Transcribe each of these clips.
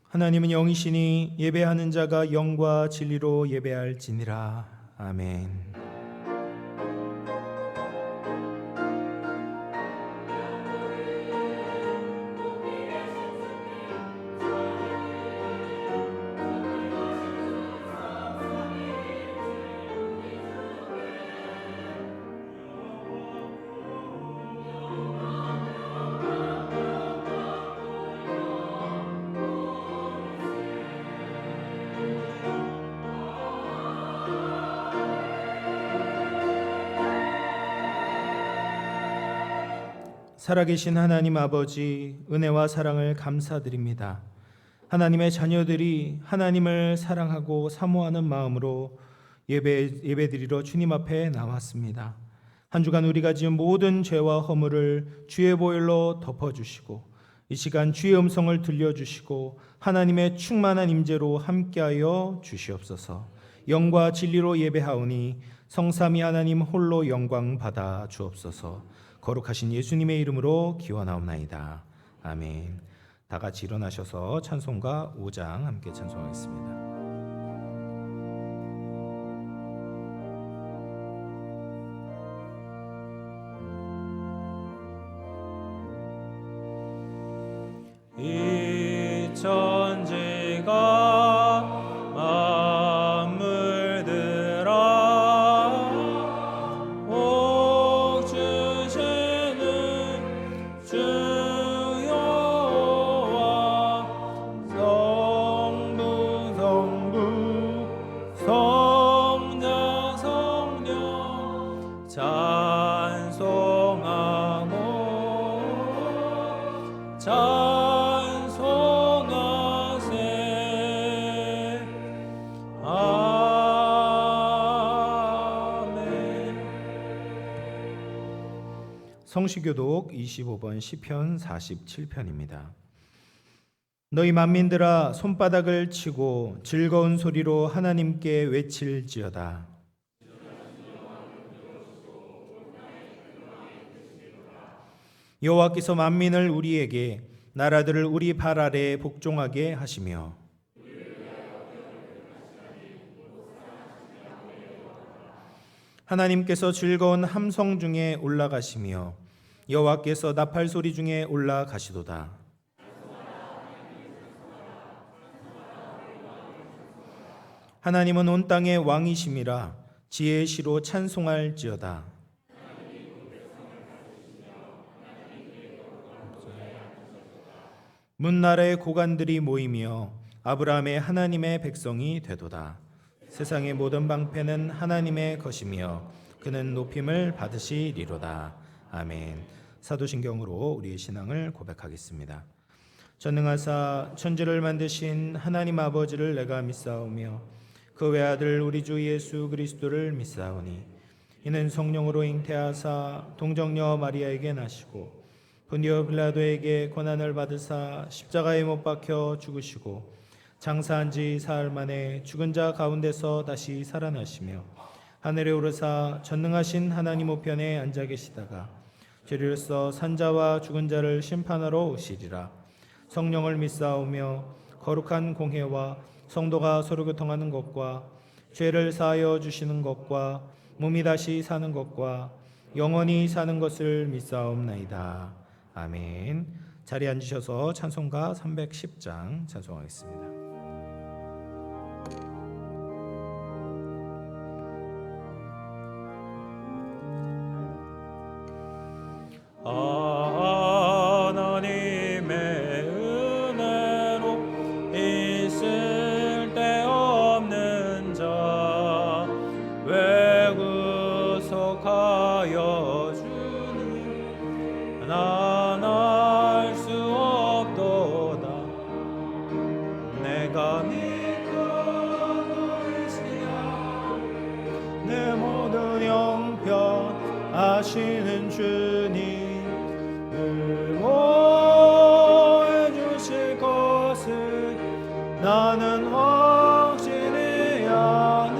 하나님은 영이시니 예배하는 자가 영과 진리로 예배할지니라. 아멘. 살아계신 하나님 아버지, 은혜와 사랑을 감사드립니다. 하나님의 자녀들이 하나님을 사랑하고 사모하는 마음으로 예배드리러 주님 앞에 나왔습니다. 한 주간 우리가 지은 모든 죄와 허물을 주의 보혈로 덮어주시고 이 시간 주의 음성을 들려주시고 하나님의 충만한 임재로 함께하여 주시옵소서. 영과 진리로 예배하오니 성삼위 하나님 홀로 영광 받아 주옵소서. 거룩하신 예수님의 이름으로 기원하옵나이다. 아멘. 다 같이 일어나셔서 찬송가 5장 함께 찬송하겠습니다. 이 천지가 성시교독 25번 시편 47편입니다. 너희 만민들아 손바닥을 치고 즐거운 소리로 하나님께 외칠지어다. 여호와께서 만민을 우리에게 나라들을 우리 발 아래 복종하게 하시며 하나님께서 즐거운 함성 중에 올라가시며 여호와께서 나팔 소리 중에 올라가시도다. 하나님은 온 땅의 왕이심이라 지혜의 시로 찬송할지어다. 문나라의 고관들이 모이며 아브라함의 하나님의 백성이 되도다. 세상의 모든 방패는 하나님의 것이며 그는 높임을 받으시리로다. 아멘. 사도신경으로 우리의 신앙을 고백하겠습니다. 전능하사 천지를 만드신 하나님 아버지를 내가 믿사오며 그 외아들 우리 주 예수 그리스도를 믿사오니 이는 성령으로 잉태하사 동정녀 마리아에게 나시고 본디오 빌라도에게 고난을 받으사 십자가에 못 박혀 죽으시고 장사한 지 사흘 만에 죽은 자 가운데서 다시 살아나시며 하늘에 오르사 전능하신 하나님 우편에 앉아 계시다가 죄로서 산자와 죽은 자를 심판하러 오시리라. 성령을 믿사오며 거룩한 공회와 성도가 서로 교통하는 것과 죄를 사하여 주시는 것과 몸이 다시 사는 것과 영원히 사는 것을 믿사옵나이다. 아멘. 자리에 앉으셔서 찬송가 310장 찬송하겠습니다. 하나님의 은혜로 있을 데 없는 자 왜 구속하여 주니 난 알 수 없도다. 내가 믿고 의지하고 내 모든 형편 아시는 주님 응호해 주실 것을 나는 확신히 아네.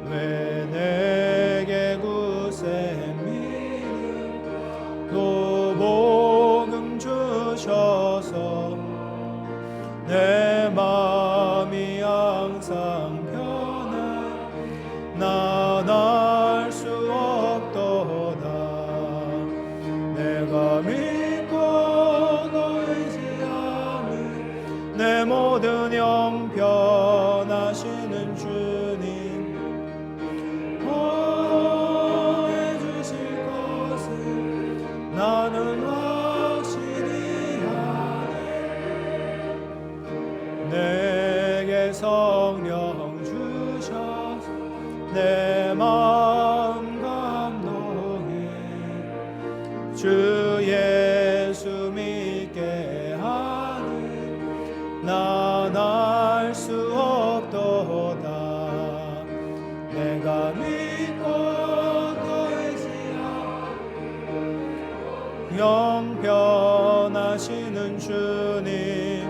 왜 내게 굳세 믿음 또 복음 주셔서 주 예수 믿게 하는 난 알 수 없도다. 내가 믿고 또 의지하는 영변하시는 주님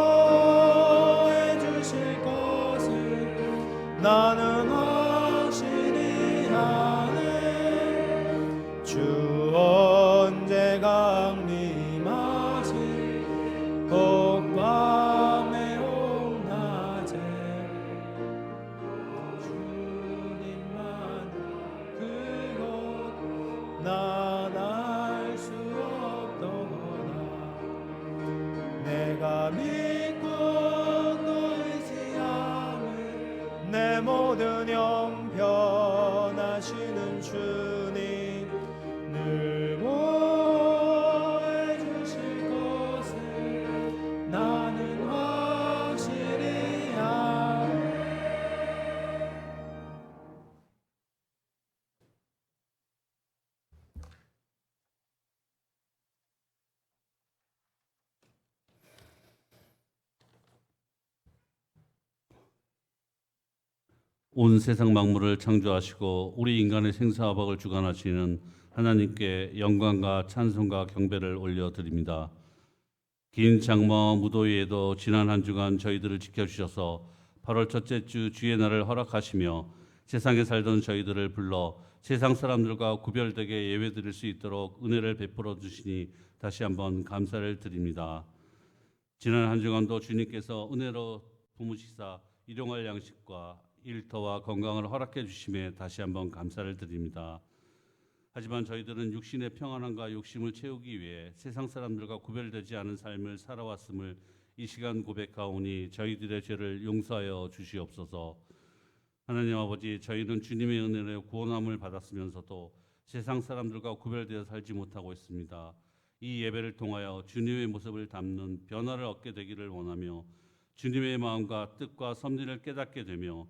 응원해 주실 것을 나는 확실히 아네. 주 언제 강림하실 혹밤에 홍낮에 주님만 그곳 난 알 수 없도다. 내가 믿고 또 의지하는 내 모든 영 변하시는 주님 늘 보호해 주실 것을 나는 확실히 아네. 온 세상 만물을 창조하시고 우리 인간의 생사화복을 주관하시는 하나님께 영광과 찬송과 경배를 올려드립니다. 긴 장마와 무더위에도 지난 한 주간 저희들을 지켜주셔서 8월 첫째 주 주의 날을 허락하시며 세상에 살던 저희들을 불러 세상 사람들과 구별되게 예배드릴 수 있도록 은혜를 베풀어 주시니 다시 한번 감사를 드립니다. 지난 한 주간도 주님께서 은혜로 부무시사 일용할 양식과 일터와 건강을 허락해 주심에 다시 한번 감사를 드립니다. 하지만 저희들은 육신의 평안함과 욕심을 채우기 위해 세상 사람들과 구별되지 않은 삶을 살아왔음을 이 시간 고백하오니 저희들의 죄를 용서하여 주시옵소서. 하나님 아버지, 저희는 주님의 은혜로 구원함을 받았으면서도 세상 사람들과 구별되어 살지 못하고 있습니다. 이 예배를 통하여 주님의 모습을 담는 변화를 얻게 되기를 원하며 주님의 마음과 뜻과 섭리를 깨닫게 되며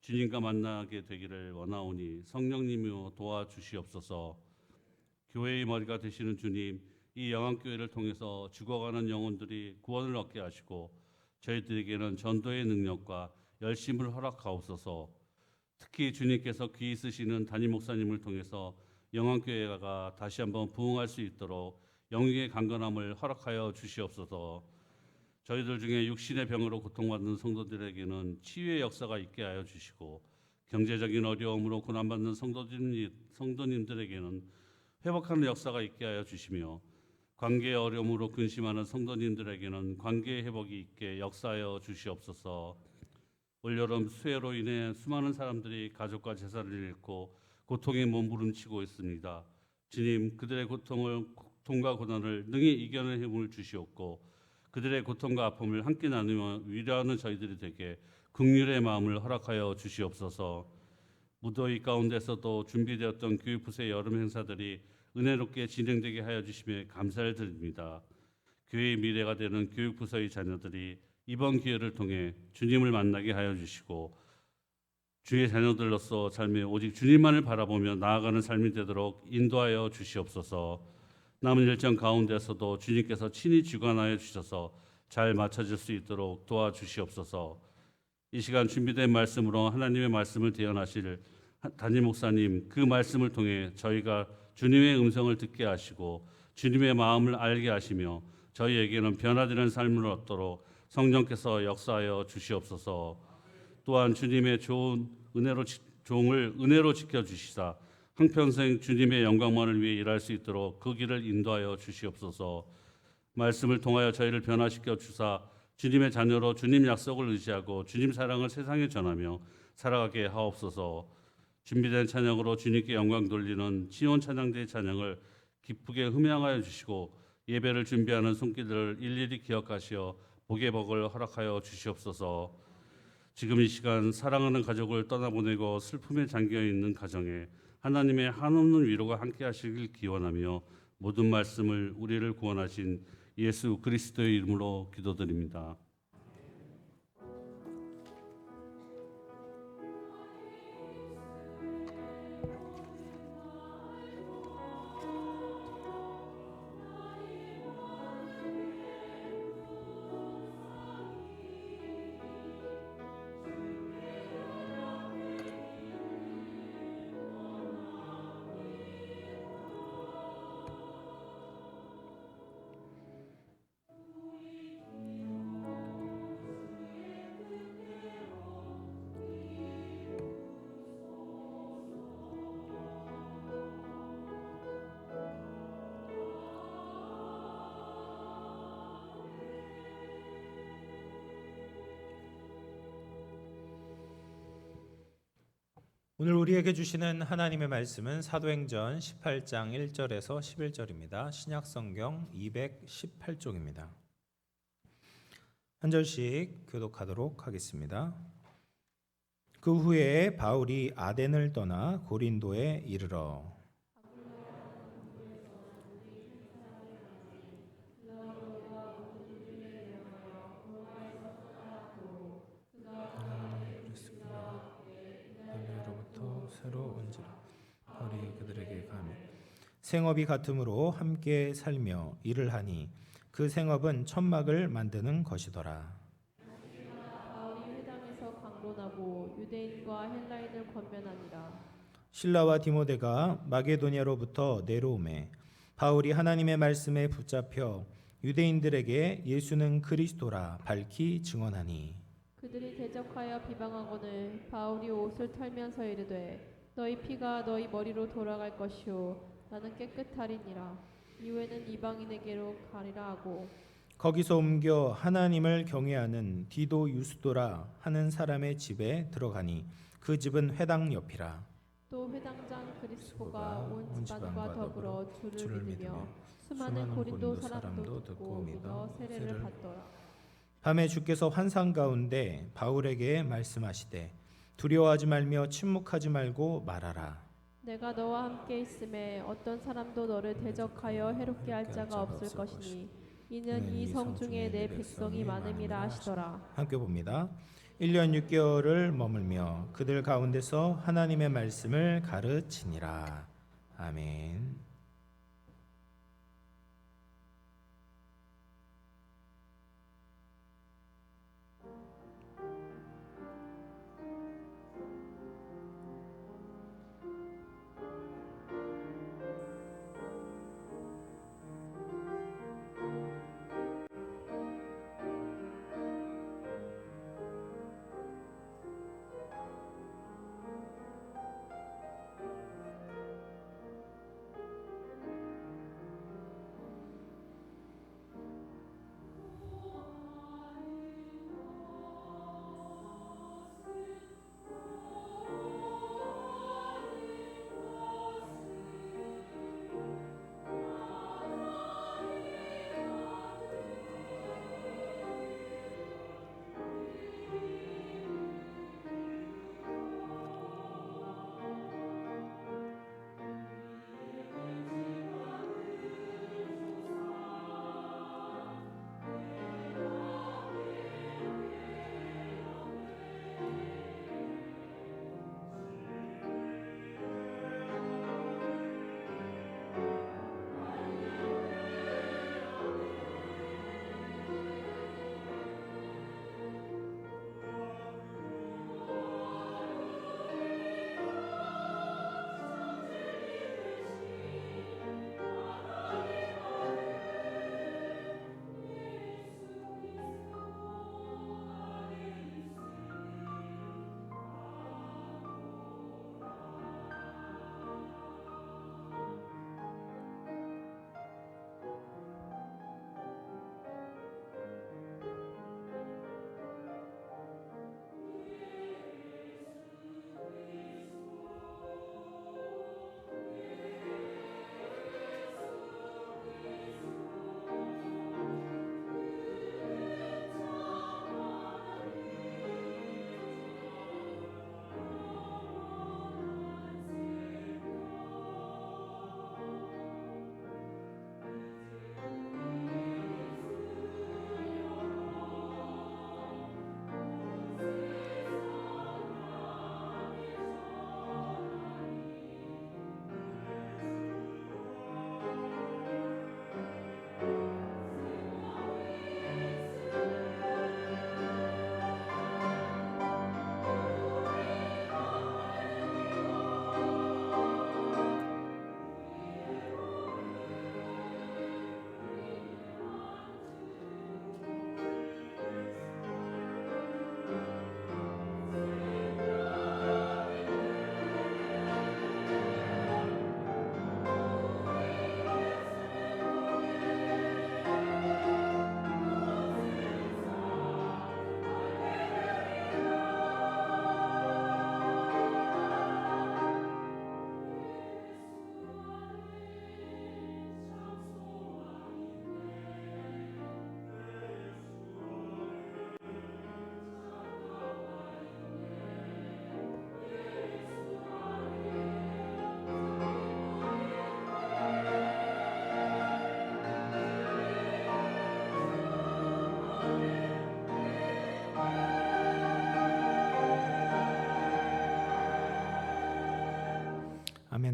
주님과 만나게 되기를 원하오니 성령님이여 도와주시옵소서. 교회의 머리가 되시는 주님, 이 영안교회를 통해서 죽어가는 영혼들이 구원을 얻게 하시고 저희들에게는 전도의 능력과 열심을 허락하옵소서. 특히 주님께서 귀히 쓰시는 담임 목사님을 통해서 영안교회가 다시 한번 부흥할 수 있도록 영육의 강건함을 허락하여 주시옵소서. 저희들 중에 육신의 병으로 고통받는 성도들에게는 치유의 역사가 있게 하여 주시고 경제적인 어려움으로 고난받는 성도님들에게는 회복하는 역사가 있게 하여 주시며 관계의 어려움으로 근심하는 성도님들에게는 관계의 회복이 있게 역사하여 주시옵소서. 올여름 수해로 인해 수많은 사람들이 가족과 재산을 잃고 고통에 몸부림치고 있습니다. 주님, 그들의 고통과 고난을 능히 이겨낼 힘을 주시옵고 그들의 고통과 아픔을 함께 나누며 위로하는 저희들이 되게 긍휼의 마음을 허락하여 주시옵소서. 무더위 가운데서도 준비되었던 교육부서의 여름 행사들이 은혜롭게 진행되게 하여 주시며 감사를 드립니다. 교회의 미래가 되는 교육부서의 자녀들이 이번 기회를 통해 주님을 만나게 하여 주시고 주의 자녀들로서 삶에 오직 주님만을 바라보며 나아가는 삶이 되도록 인도하여 주시옵소서. 남은 일정 가운데서도 주님께서 친히 주관하여 주셔서 잘 맞춰질 수 있도록 도와주시옵소서. 이 시간 준비된 말씀으로 하나님의 말씀을 대언하실 담임 목사님, 그 말씀을 통해 저희가 주님의 음성을 듣게 하시고 주님의 마음을 알게 하시며 저희에게는 변화되는 삶을 얻도록 성령께서 역사하여 주시옵소서. 또한 주님의 좋은 종을 은혜로 지켜주시사 한평생 주님의 영광만을 위해 일할 수 있도록 그 길을 인도하여 주시옵소서. 말씀을 통하여 저희를 변화시켜 주사 주님의 자녀로 주님 약속을 의지하고 주님 사랑을 세상에 전하며 살아가게 하옵소서. 준비된 찬양으로 주님께 영광 돌리는 시온 찬양대의 찬양을 기쁘게 흠양하여 주시고 예배를 준비하는 손길들을 일일이 기억하시어 복의 복을 허락하여 주시옵소서. 지금 이 시간 사랑하는 가족을 떠나보내고 슬픔에 잠겨있는 가정에 하나님의 한없는 위로가 함께 하시길 기원하며 모든 말씀을 우리를 구원하신 예수 그리스도의 이름으로 기도드립니다. 오늘 우리에게 주시는 하나님의 말씀은 사도행전 18장 1절에서 11절입니다. 신약성경 218쪽입니다. 한 절씩 교독하도록 하겠습니다. 그 후에 바울이 아덴을 떠나 고린도에 이르러 너희로부터 새로 온지라 바울이 그들에게 가며 생업이 같으므로 함께 살며 일을 하니 그 생업은 천막을 만드는 것이더라. 바울이 회당에서 강론하고 유대인과 헬라인을 권면하니라. 실라와 디모데가 마게도냐로부터 내려오매 바울이 하나님의 말씀에 붙잡혀 유대인들에게 예수는 그리스도라 밝히 증언하니 그들이 대적하여 비방하거늘 바울이 옷을 털면서 이르되 너희 피가 너희 머리로 돌아갈 것이요 나는 깨끗하리니라. 이후에는 이방인에게로 가리라 하고 거기서 옮겨 하나님을 경외하는 디도 유스도라 하는 사람의 집에 들어가니 그 집은 회당 옆이라. 또 회당장 그리스도가 온 집안과 더불어 주를 주를 믿으며 수많은 고린도 사람도 듣고 믿어 세례를 받더라. 밤에 주께서 환상 가운데 바울에게 말씀하시되 두려워하지 말며 침묵하지 말고 말하라. 내가 너와 함께 있음에 어떤 사람도 너를 대적하여 해롭게 할 자가 없을 것이니 이는 이 성 중에 내 백성이 많음이라 하시더라. 함께 봅니다. 1년 6개월을 머물며 그들 가운데서 하나님의 말씀을 가르치니라. 아멘.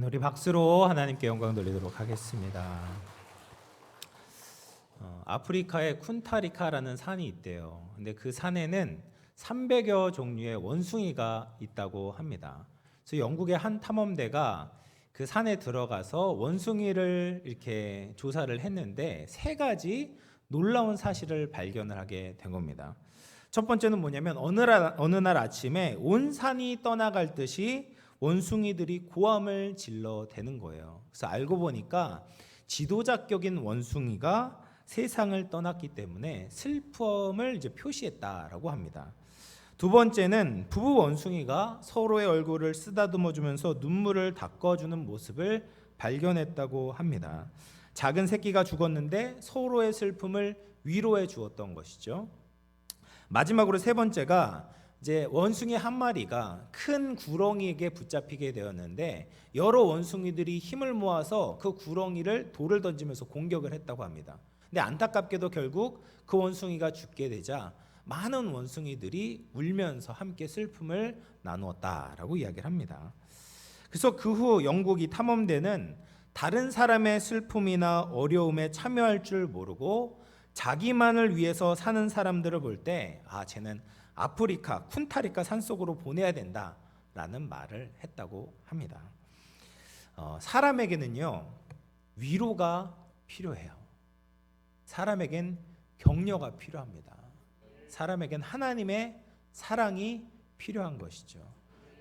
우리 박수로 하나님께 영광 돌리도록 하겠습니다. 아프리카에 쿤타리카라는 산이 있대요. 근데 그 산에는 300여 종류의 원숭이가 있다고 합니다. 그래서 영국의 한 탐험대가 그 산에 들어가서 원숭이를 이렇게 조사를 했는데 세 가지 놀라운 사실을 발견을 하게 된 겁니다. 첫 번째는 뭐냐면 어느 날 아침에 온 산이 떠나갈 듯이 원숭이들이 고함을 질러대는 거예요. 그래서 알고 보니까 지도자격인 원숭이가 세상을 떠났기 때문에 슬픔을 이제 표시했다라고 합니다. 두 번째는 부부 원숭이가 서로의 얼굴을 쓰다듬어 주면서 눈물을 닦아주는 모습을 발견했다고 합니다. 작은 새끼가 죽었는데 서로의 슬픔을 위로해 주었던 것이죠. 마지막으로 세 번째가 이제 원숭이 한 마리가 큰 구렁이에게 붙잡히게 되었는데 여러 원숭이들이 힘을 모아서 그 구렁이를 돌을 던지면서 공격을 했다고 합니다. 근데 안타깝게도 결국 그 원숭이가 죽게 되자 많은 원숭이들이 울면서 함께 슬픔을 나누었다라고 이야기를 합니다. 그래서 그 후 영국이 탐험대는 다른 사람의 슬픔이나 어려움에 참여할 줄 모르고 자기만을 위해서 사는 사람들을 볼 때 쟤는 아프리카 쿤타리카 산속으로 보내야 된다라는 말을 했다고 합니다. 사람에게는요 위로가 필요해요. 사람에겐 격려가 필요합니다. 사람에겐 하나님의 사랑이 필요한 것이죠.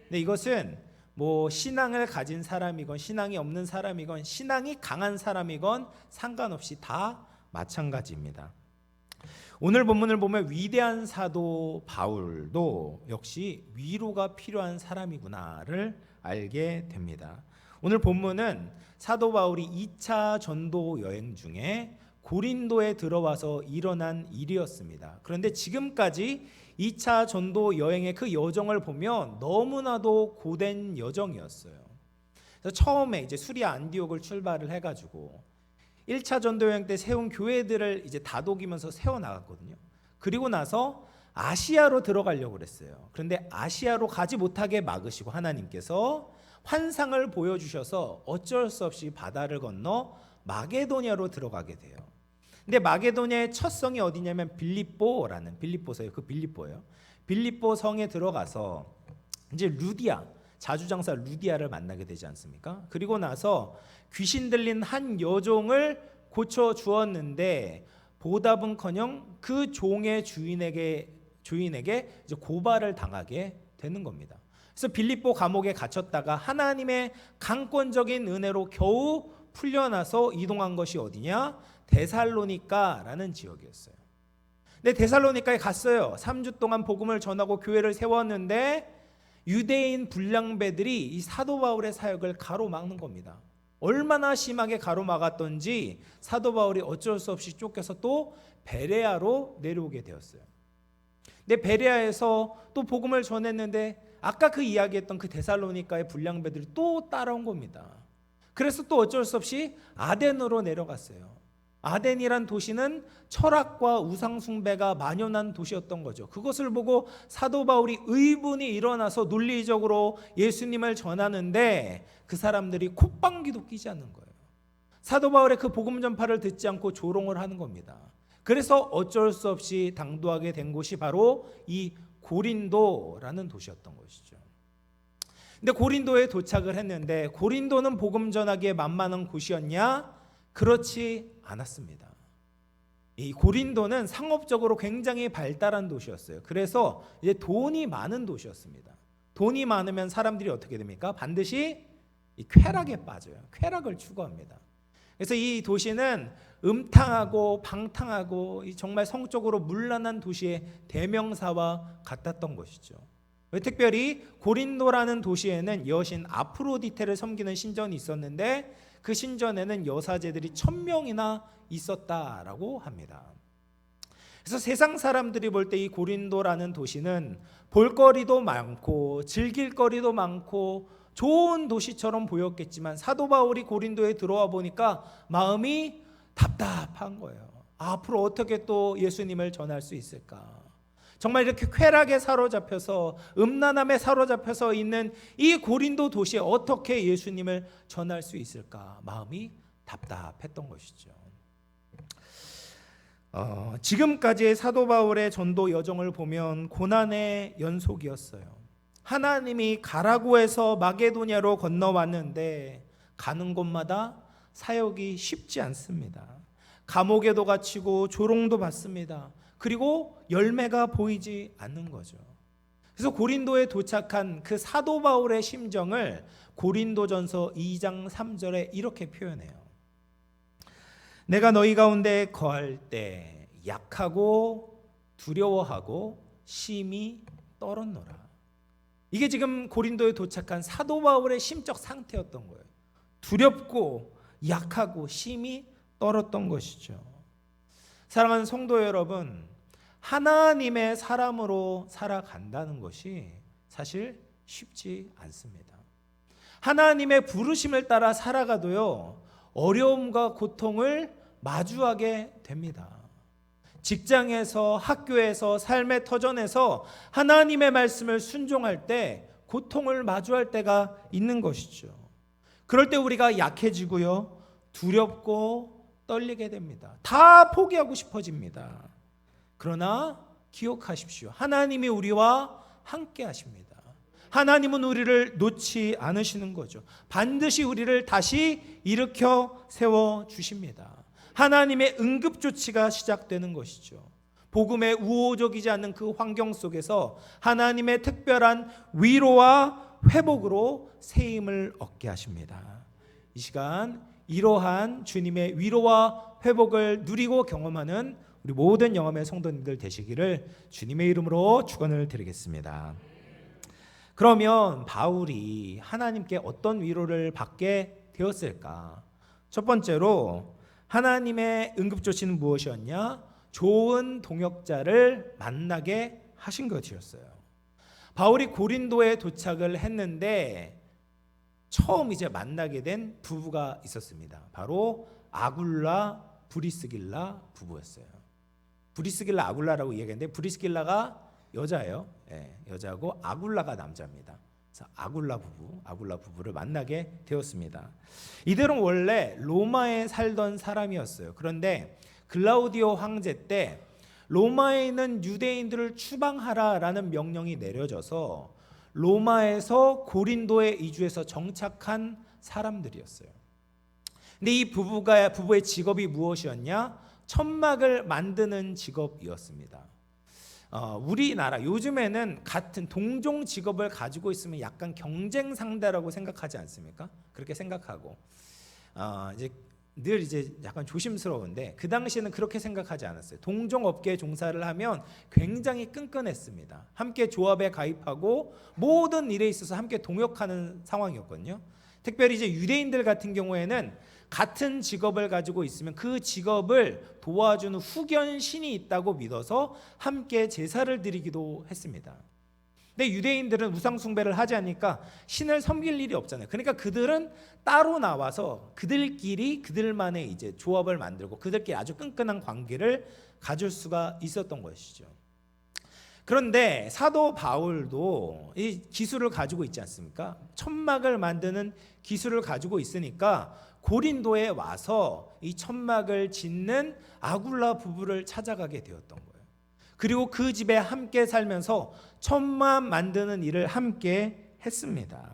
근데 이것은 뭐 신앙을 가진 사람이건 신앙이 없는 사람이건 신앙이 강한 사람이건 상관없이 다 마찬가지입니다. 오늘 본문을 보면 위대한 사도 바울도 역시 위로가 필요한 사람이구나를 알게 됩니다. 오늘 본문은 사도 바울이 2차 전도 여행 중에 고린도에 들어와서 일어난 일이었습니다. 그런데 지금까지 2차 전도 여행의 그 여정을 보면 너무나도 고된 여정이었어요. 그래서 처음에 이제 수리아 안디옥을 출발을 해가지고 1차 전도 여행 때 세운 교회들을 이제 다독이면서 세워 나갔거든요. 그리고 나서 아시아로 들어가려고 그랬어요. 그런데 아시아로 가지 못하게 막으시고 하나님께서 환상을 보여주셔서 어쩔 수 없이 바다를 건너 마게도냐로 들어가게 돼요. 근데 마게도냐의 첫 성이 어디냐면 빌립보서예요. 그 빌립보예요. 빌립보 성에 들어가서 이제 루디아 자주장사 루디아를 만나게 되지 않습니까? 그리고 나서 귀신 들린 한 여종을 고쳐 주었는데 보답은커녕 그 종의 주인에게 이제 고발을 당하게 되는 겁니다. 그래서 빌립보 감옥에 갇혔다가 하나님의 강권적인 은혜로 겨우 풀려나서 이동한 것이 어디냐? 데살로니가라는 지역이었어요. 근데 데살로니가에 갔어요. 3주 동안 복음을 전하고 교회를 세웠는데 유대인 불량배들이 이 사도 바울의 사역을 가로막는 겁니다. 얼마나 심하게 가로막았던지 사도 바울이 어쩔 수 없이 쫓겨서 또 베레아로 내려오게 되었어요. 근데 베레아에서 또 복음을 전했는데 아까 그 이야기했던 그 데살로니가의 불량배들이 또 따라온 겁니다. 그래서 또 어쩔 수 없이 아덴으로 내려갔어요. 아덴이란 도시는 철학과 우상숭배가 만연한 도시였던 거죠. 그것을 보고 사도 바울이 의분이 일어나서 논리적으로 예수님을 전하는데 그 사람들이 콧방귀도 끼지 않는 거예요. 사도 바울의 그 복음 전파를 듣지 않고 조롱을 하는 겁니다. 그래서 어쩔 수 없이 당도하게 된 곳이 바로 이 고린도라는 도시였던 것이죠. 근데 고린도에 도착을 했는데 고린도는 복음 전하기에 만만한 곳이었냐? 그렇지 않았습니다. 이 고린도는 상업적으로 굉장히 발달한 도시였어요. 그래서 이제 돈이 많은 도시였습니다. 돈이 많으면 사람들이 어떻게 됩니까? 반드시 이 쾌락에 빠져요. 쾌락을 추구합니다. 그래서 이 도시는 음탕하고 방탕하고 정말 성적으로 문란한 도시의 대명사와 같았던 것이죠. 특별히 고린도라는 도시에는 여신 아프로디테를 섬기는 신전이 있었는데 그 신전에는 여사제들이 1000명이나 있었다라고 합니다. 그래서 세상 사람들이 볼 때 이 고린도라는 도시는 볼거리도 많고 즐길거리도 많고 좋은 도시처럼 보였겠지만 사도 바울이 고린도에 들어와 보니까 마음이 답답한 거예요. 앞으로 어떻게 또 예수님을 전할 수 있을까? 정말 이렇게 쾌락에 사로잡혀서 음란함에 사로잡혀서 있는 이 고린도 도시에 어떻게 예수님을 전할 수 있을까? 마음이 답답했던 것이죠. 지금까지의 사도 바울의 전도 여정을 보면 고난의 연속이었어요. 하나님이 가라고 해서 마게도냐로 건너왔는데 가는 곳마다 사역이 쉽지 않습니다. 감옥에도 갇히고 조롱도 받습니다. 그리고 열매가 보이지 않는 거죠. 그래서 고린도에 도착한 그 사도 바울의 심정을 고린도전서 2장 3절에 이렇게 표현해요. 내가 너희 가운데 거할 때 약하고 두려워하고 심히 떨었노라. 이게 지금 고린도에 도착한 사도 바울의 심적 상태였던 거예요. 두렵고 약하고 심히 떨었던 것이죠. 사랑하는 성도 여러분, 하나님의 사람으로 살아간다는 것이 사실 쉽지 않습니다. 하나님의 부르심을 따라 살아가도요, 어려움과 고통을 마주하게 됩니다. 직장에서, 학교에서, 삶의 터전에서 하나님의 말씀을 순종할 때 고통을 마주할 때가 있는 것이죠. 그럴 때 우리가 약해지고요, 두렵고 떨리게 됩니다. 다 포기하고 싶어집니다. 그러나 기억하십시오. 하나님이 우리와 함께 하십니다. 하나님은 우리를 놓지 않으시는 거죠. 반드시 우리를 다시 일으켜 세워 주십니다. 하나님의 응급 조치가 시작되는 것이죠. 복음에 우호적이지 않는 그 환경 속에서 하나님의 특별한 위로와 회복으로 새 힘을 얻게 하십니다. 이 시간 이러한 주님의 위로와 회복을 누리고 경험하는 우리 모든 영험의 성도님들 되시기를 주님의 이름으로 축원을 드리겠습니다. 그러면 바울이 하나님께 어떤 위로를 받게 되었을까? 첫 번째로 하나님의 응급조치는 무엇이었냐? 좋은 동역자를 만나게 하신 것이었어요. 바울이 고린도에 도착을 했는데 처음 이제 만나게 된 부부가 있었습니다. 바로 아굴라 브리스길라 부부였어요. 브리스길라 아굴라라고 이야기했는데 브리스길라가 여자예요. 여자고 아굴라가 남자입니다. 그래서 아굴라 부부를 만나게 되었습니다. 이들은 원래 로마에 살던 사람이었어요. 그런데 글라우디오 황제 때 로마에 있는 유대인들을 추방하라라는 명령이 내려져서 로마에서 고린도에 이주해서 정착한 사람들이었어요. 근데 이 부부의 직업이 무엇이었냐? 천막을 만드는 직업이었습니다. 우리나라 요즘에는 같은 동종 직업을 가지고 있으면 약간 경쟁 상대라고 생각하지 않습니까? 그렇게 생각하고 이제 늘 이제 약간 조심스러운데 그 당시에는 그렇게 생각하지 않았어요. 동종 업계에 종사를 하면 굉장히 끈끈했습니다. 함께 조합에 가입하고 모든 일에 있어서 함께 동역하는 상황이었거든요. 특별히 이제 유대인들 같은 경우에는 같은 직업을 가지고 있으면 그 직업을 도와주는 후견 신이 있다고 믿어서 함께 제사를 드리기도 했습니다. 근데 유대인들은 우상 숭배를 하지 않으니까 신을 섬길 일이 없잖아요. 그러니까 그들은 따로 나와서 그들만의 이제 조합을 만들고 그들끼리 아주 끈끈한 관계를 가질 수가 있었던 것이죠. 그런데 사도 바울도 이 기술을 가지고 있지 않습니까? 천막을 만드는 기술을 가지고 있으니까 고린도에 와서 이 천막을 짓는 아굴라 부부를 찾아가게 되었던 거예요. 그리고 그 집에 함께 살면서 천막 만드는 일을 함께 했습니다.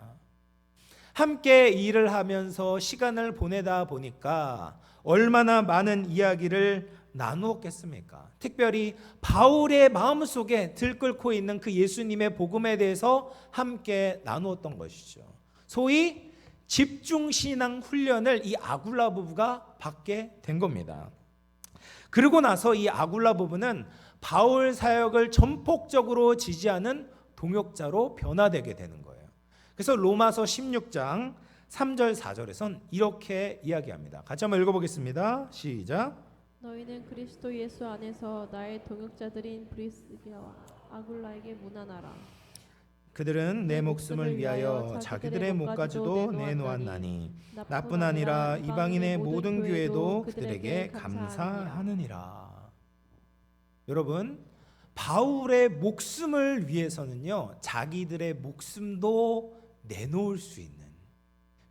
함께 일을 하면서 시간을 보내다 보니까 얼마나 많은 이야기를 나누었겠습니까? 특별히 바울의 마음속에 들끓고 있는 그 예수님의 복음에 대해서 함께 나누었던 것이죠. 소위 집중신앙 훈련을 이 아굴라 부부가 받게 된 겁니다. 그리고 나서 이 아굴라 부부는 바울 사역을 전폭적으로 지지하는 동역자로 변화되게 되는 거예요. 그래서 로마서 16장 3절 4절에선 이렇게 이야기합니다. 같이 한번 읽어보겠습니다. 시작. 너희는 그리스도 예수 안에서 나의 동역자들인 브리스기라와 아굴라에게 문안하라. 그들은 내 목숨을 위하여 자기들의 목까지도 내놓았나니 나뿐 아니라 이방인의 모든 교회도 그들에게 감사하느니라. 여러분, 바울의 목숨을 위해서는요, 자기들의 목숨도 내놓을 수 있는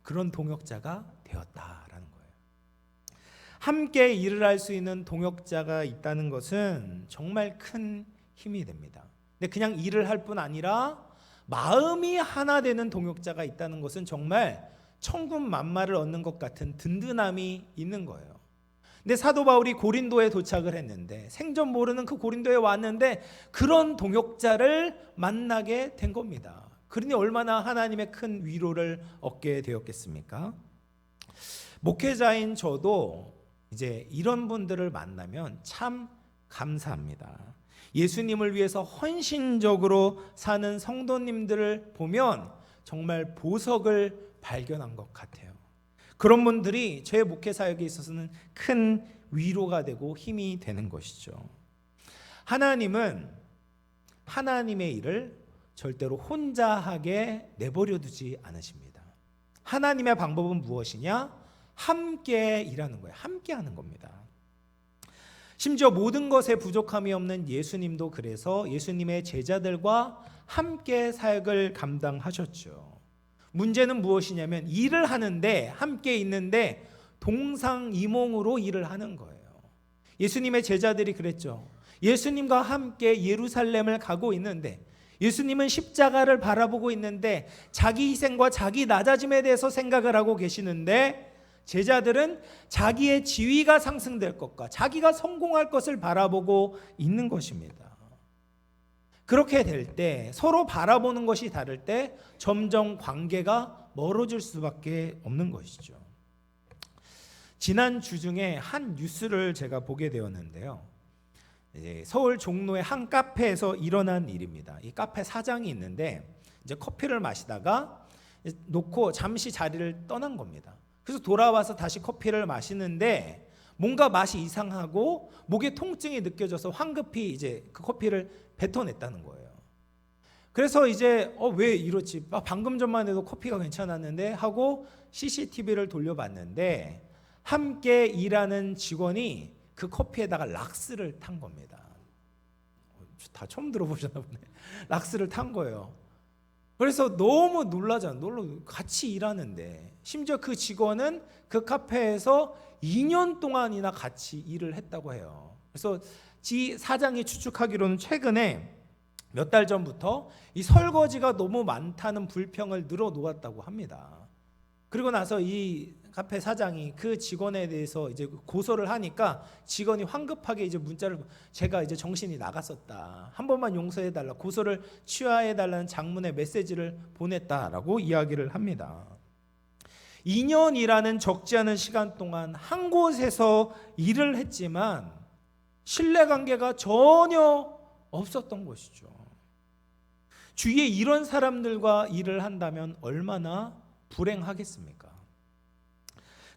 그런 동역자가 되었다라는 거예요. 함께 일을 할 수 있는 동역자가 있다는 것은 정말 큰 힘이 됩니다. 근데 그냥 일을 할 뿐 아니라 마음이 하나 되는 동역자가 있다는 것은 정말 천군 만마를 얻는 것 같은 든든함이 있는 거예요. 근데 사도 바울이 고린도에 도착을 했는데, 생전 모르는 그 고린도에 왔는데 그런 동역자를 만나게 된 겁니다. 그러니 얼마나 하나님의 큰 위로를 얻게 되었겠습니까? 목회자인 저도 이제 이런 분들을 만나면 참 감사합니다. 예수님을 위해서 헌신적으로 사는 성도님들을 보면 정말 보석을 발견한 것 같아요. 그런 분들이 제 목회 사역에 있어서는 큰 위로가 되고 힘이 되는 것이죠. 하나님은 하나님의 일을 절대로 혼자 하게 내버려 두지 않으십니다. 하나님의 방법은 무엇이냐? 함께 일하는 거예요. 함께 하는 겁니다. 심지어 모든 것에 부족함이 없는 예수님도 그래서 예수님의 제자들과 함께 사역을 감당하셨죠. 문제는 무엇이냐면 일을 하는데, 함께 있는데 동상이몽으로 일을 하는 거예요. 예수님의 제자들이 그랬죠. 예수님과 함께 예루살렘을 가고 있는데, 예수님은 십자가를 바라보고 있는데 자기 희생과 자기 낮아짐에 대해서 생각을 하고 계시는데, 제자들은 자기의 지위가 상승될 것과 자기가 성공할 것을 바라보고 있는 것입니다. 그렇게 될 때, 서로 바라보는 것이 다를 때 점점 관계가 멀어질 수밖에 없는 것이죠. 지난 주 중에 한 뉴스를 제가 보게 되었는데요. 서울 종로의 한 카페에서 일어난 일입니다. 이 카페 사장이 있는데 이제 커피를 마시다가 놓고 잠시 자리를 떠난 겁니다. 그래서 돌아와서 다시 커피를 마시는데 뭔가 맛이 이상하고 목에 통증이 느껴져서 황급히 이제 그 커피를 뱉어냈다는 거예요. 그래서 이제 왜 이렇지? 방금 전만 해도 커피가 괜찮았는데 하고 CCTV를 돌려봤는데 함께 일하는 직원이 그 커피에다가 락스를 탄 겁니다. 다 처음 들어보셨나 보네. 락스를 탄 거예요. 그래서 너무 놀라잖아요. 같이 일하는데, 심지어 그 직원은 그 카페에서 2년 동안이나 같이 일을 했다고 해요. 그래서 사장이 추측하기로는 최근에 몇 달 전부터 이 설거지가 너무 많다는 불평을 늘어놓았다고 합니다. 그리고 나서 이 카페 사장이 그 직원에 대해서 이제 고소를 하니까 직원이 황급하게 이제 문자를, 제가 이제 정신이 나갔었다, 한 번만 용서해달라, 고소를 취하해달라는 장문의 메시지를 보냈다라고 이야기를 합니다. 2년이라는 적지 않은 시간 동안 한 곳에서 일을 했지만 신뢰관계가 전혀 없었던 것이죠. 주위에 이런 사람들과 일을 한다면 얼마나 불행하겠습니까?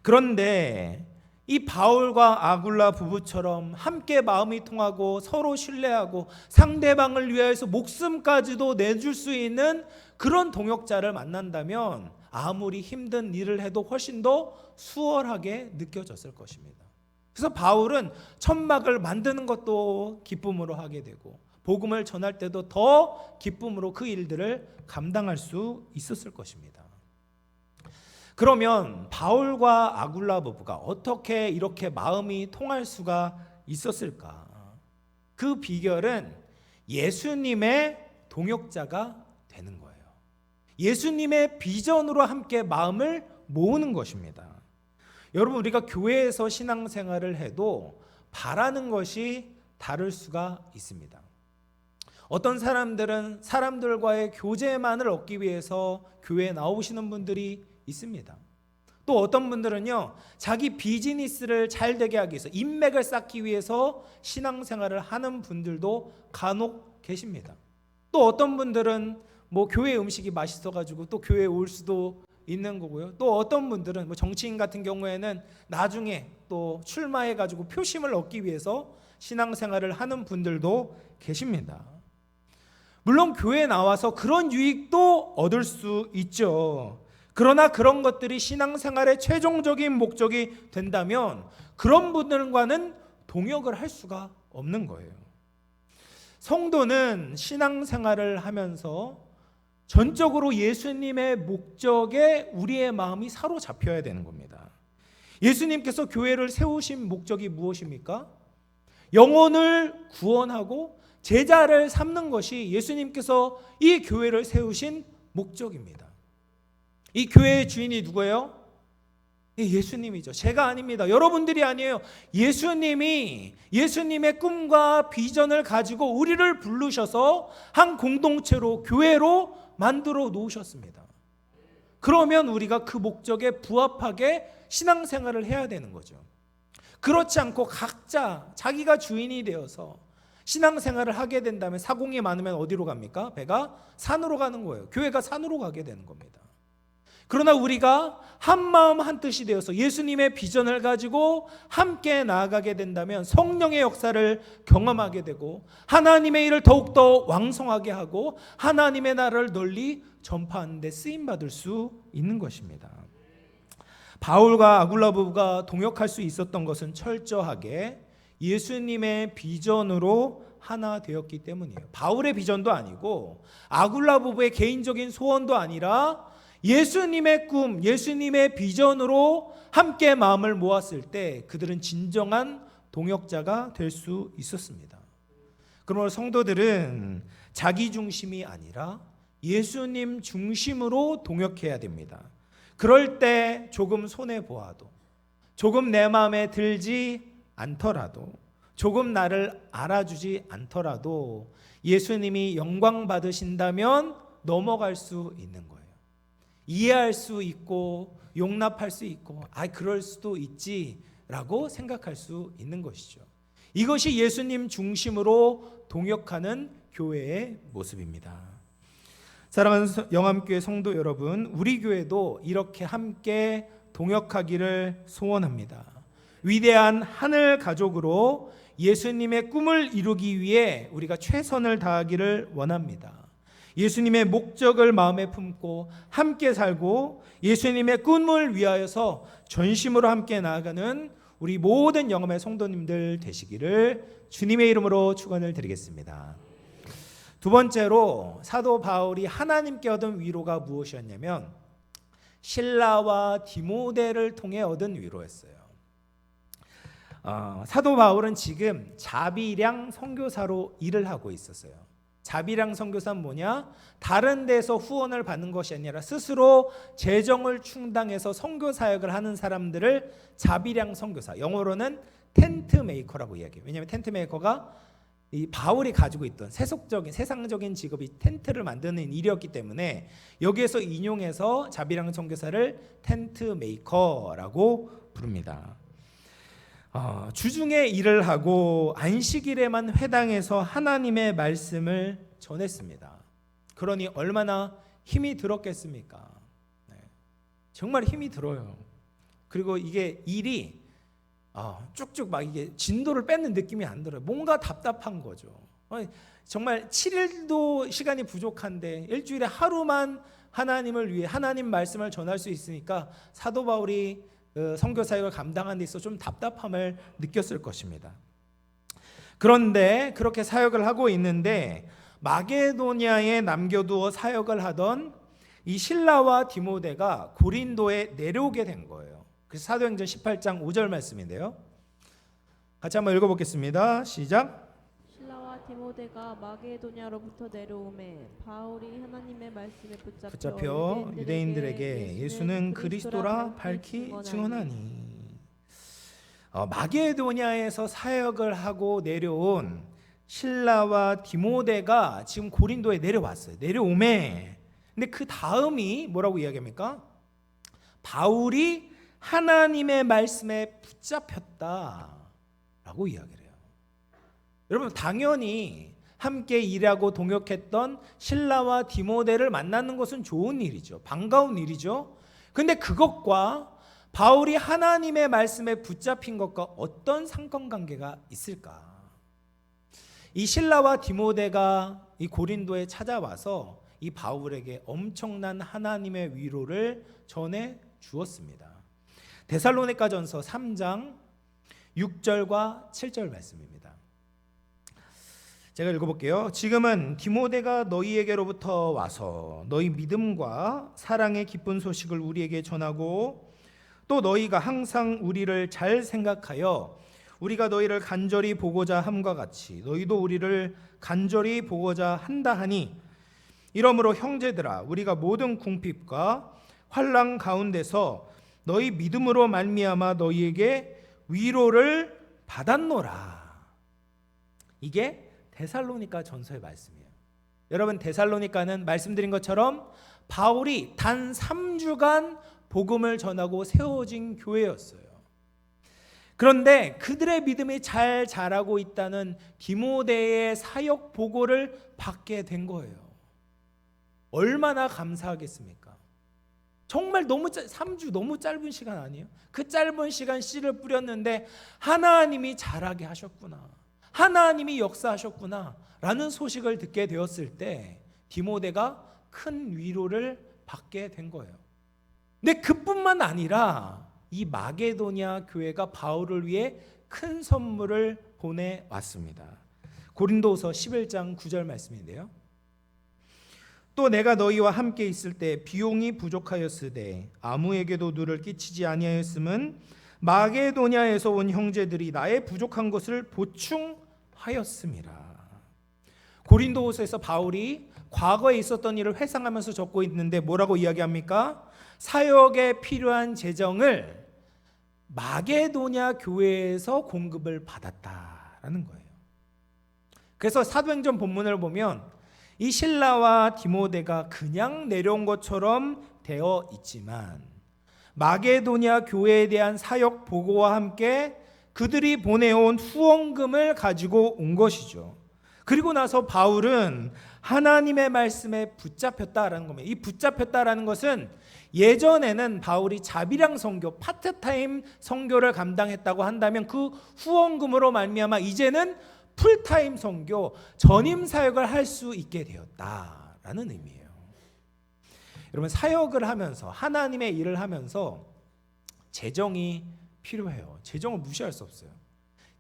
그런데 이 바울과 아굴라 부부처럼 함께 마음이 통하고 서로 신뢰하고 상대방을 위해서 목숨까지도 내줄 수 있는 그런 동역자를 만난다면 아무리 힘든 일을 해도 훨씬 더 수월하게 느껴졌을 것입니다. 그래서 바울은 천막을 만드는 것도 기쁨으로 하게 되고 복음을 전할 때도 더 기쁨으로 그 일들을 감당할 수 있었을 것입니다. 그러면 바울과 아굴라 부부가 어떻게 이렇게 마음이 통할 수가 있었을까? 그 비결은 예수님의 동역자가 되는 거예요. 예수님의 비전으로 함께 마음을 모으는 것입니다. 여러분, 우리가 교회에서 신앙생활을 해도 바라는 것이 다를 수가 있습니다. 어떤 사람들은 사람들과의 교제만을 얻기 위해서 교회에 나오시는 분들이 있습니다. 또 어떤 분들은요, 자기 비즈니스를 잘 되게 하기 위해서, 인맥을 쌓기 위해서 신앙생활을 하는 분들도 간혹 계십니다. 또 어떤 분들은 교회 음식이 맛있어가지고 또 교회에 올 수도 있는 거고요. 또 어떤 분들은 정치인 같은 경우에는 나중에 또 출마해가지고 표심을 얻기 위해서 신앙생활을 하는 분들도 계십니다. 물론 교회에 나와서 그런 유익도 얻을 수 있죠. 그러나 그런 것들이 신앙생활의 최종적인 목적이 된다면 그런 분들과는 동역을 할 수가 없는 거예요. 성도는 신앙생활을 하면서 전적으로 예수님의 목적에 우리의 마음이 사로잡혀야 되는 겁니다. 예수님께서 교회를 세우신 목적이 무엇입니까? 영혼을 구원하고 제자를 삼는 것이 예수님께서 이 교회를 세우신 목적입니다. 이 교회의 주인이 누구예요? 예수님이죠. 제가 아닙니다. 여러분들이 아니에요. 예수님이 예수님의 꿈과 비전을 가지고 우리를 부르셔서 한 공동체로 교회로 만들어 놓으셨습니다. 그러면 우리가 그 목적에 부합하게 신앙생활을 해야 되는 거죠. 그렇지 않고 각자 자기가 주인이 되어서 신앙생활을 하게 된다면 사공이 많으면 어디로 갑니까? 배가 산으로 가는 거예요. 교회가 산으로 가게 되는 겁니다. 그러나 우리가 한마음 한뜻이 되어서 예수님의 비전을 가지고 함께 나아가게 된다면 성령의 역사를 경험하게 되고 하나님의 일을 더욱더 왕성하게 하고 하나님의 나라를 널리 전파하는 데 쓰임받을 수 있는 것입니다. 바울과 아굴라 부부가 동역할 수 있었던 것은 철저하게 예수님의 비전으로 하나 되었기 때문이에요. 바울의 비전도 아니고 아굴라 부부의 개인적인 소원도 아니라 예수님의 꿈, 예수님의 비전으로 함께 마음을 모았을 때 그들은 진정한 동역자가 될 수 있었습니다. 그러므로 성도들은 자기 중심이 아니라 예수님 중심으로 동역해야 됩니다. 그럴 때 조금 손해보아도, 조금 내 마음에 들지 않더라도, 조금 나를 알아주지 않더라도 예수님이 영광 받으신다면 넘어갈 수 있는 거예요. 이해할 수 있고 용납할 수 있고 그럴 수도 있지라고 생각할 수 있는 것이죠. 이것이 예수님 중심으로 동역하는 교회의 모습입니다. 사랑하는 영암교회 성도 여러분, 우리 교회도 이렇게 함께 동역하기를 소원합니다. 위대한 하늘 가족으로 예수님의 꿈을 이루기 위해 우리가 최선을 다하기를 원합니다. 예수님의 목적을 마음에 품고 함께 살고 예수님의 꿈을 위하여서 전심으로 함께 나아가는 우리 모든 영암의 성도님들 되시기를 주님의 이름으로 축원을 드리겠습니다. 두 번째로 사도 바울이 하나님께 얻은 위로가 무엇이었냐면 실라와 디모데를 통해 얻은 위로였어요. 사도 바울은 지금 자비량 선교사로 일을 하고 있었어요. 자비량 선교사는 뭐냐? 다른 데서 후원을 받는 것이 아니라 스스로 재정을 충당해서 선교 사역을 하는 사람들을 자비량 선교사, 영어로는 텐트 메이커라고 이야기해요. 왜냐하면 텐트 메이커가 이 바울이 가지고 있던 세상적인 직업이 텐트를 만드는 일이었기 때문에 여기에서 인용해서 자비량 선교사를 텐트 메이커라고 부릅니다. 주중에 일을 하고 안식일에만 회당에서 하나님의 말씀을 전했습니다. 그러니 얼마나 힘이 들었겠습니까? 정말 힘이 들어요. 그리고 이게 일이 쭉쭉 막 이게 진도를 뺏는 느낌이 안 들어요. 뭔가 답답한 거죠. 정말 7일도 시간이 부족한데 일주일에 하루만 하나님을 위해 하나님 말씀을 전할 수 있으니까 사도 바울이 선교 사역을 감당하는 데 있어서 좀 답답함을 느꼈을 것입니다. 그런데 그렇게 사역을 하고 있는데 마게도냐에 남겨두어 사역을 하던 이 실라와 디모데가 고린도에 내려오게 된 거예요. 그래서 사도행전 18장 5절 말씀인데요. 같이 한번 읽어보겠습니다. 시작. 실라와 디모데가 마게도냐로부터 내려오매 바울이 하나님의 말씀에 붙잡혀 유대인들에게 예수는 그리스도라 밝히 증언하니. 마게도냐에서 사역을 하고 내려온 실라와 디모데가 지금 고린도에 내려왔어요. 내려오매. 근데 그 다음이 뭐라고 이야기합니까? 바울이 하나님의 말씀에 붙잡혔다라고 이야기를 해요. 여러분 당연히 함께 일하고 동역했던 실라와 디모데를 만나는 것은 좋은 일이죠. 반가운 일이죠. 근데 그것과 바울이 하나님의 말씀에 붙잡힌 것과 어떤 상관관계가 있을까? 이 실라와 디모데가 이 고린도에 찾아와서 이 바울에게 엄청난 하나님의 위로를 전해 주었습니다. 제가 읽어볼게요. 지금은 디모데가 너희에게로부터 와서 너희 믿음과 사랑의 기쁜 소식을 우리에게 전하고 또 너희가 항상 우리를 잘 생각하여 우리가 너희를 간절히 보고자 함과 같이 너희도 우리를 간절히 보고자 한다 하니 이러므로 형제들아 우리가 모든 궁핍과 환난 가운데서 너희 믿음으로 말미암아 너희에게 위로를 받았노라. 이게 데살로니가 전서의 말씀이에요. 여러분, 데살로니가는 말씀드린 것처럼 바울이 단 3주간 복음을 전하고 세워진 교회였어요. 그런데 그들의 믿음이 잘 자라고 있다는 디모데의 사역 보고를 받게 된 거예요. 얼마나 감사하겠습니까? 정말 3주 너무 짧은 시간 아니에요? 그 짧은 시간 씨를 뿌렸는데 하나님이 자라게 하셨구나, 하나님이 역사하셨구나 라는 소식을 듣게 되었을 때 디모데가 큰 위로를 받게 된 거예요. 근데 그뿐만 아니라 이 마게도냐 교회가 바울을 위해 큰 선물을 보내왔습니다. 고린도후서 11장 9절 말씀인데요. 또 내가 너희와 함께 있을 때 비용이 부족하였으되 아무에게도 누를 끼치지 아니하였음은 마게도냐에서 온 형제들이 나의 부족한 것을 보충하였음이라. 고린도후서에서 바울이 과거에 있었던 일을 회상하면서 적고 있는데 뭐라고 이야기합니까? 사역에 필요한 재정을 마게도냐 교회에서 공급을 받았다라는 거예요. 그래서 사도행전 본문을 보면 이 실라와 디모데가 그냥 내려온 것처럼 되어 있지만 마게도냐 교회에 대한 사역 보고와 함께 그들이 보내온 후원금을 가지고 온 것이죠. 그리고 나서 바울은 하나님의 말씀에 붙잡혔다라는 겁니다. 이 붙잡혔다라는 것은 예전에는 바울이 자비랑 선교, 파트타임 선교를 감당했다고 한다면 그 후원금으로 말미암아 이제는 풀타임 선교, 전임 사역을 할 수 있게 되었다라는 의미예요. 여러분, 사역을 하면서 하나님의 일을 하면서 재정이 필요해요. 재정을 무시할 수 없어요.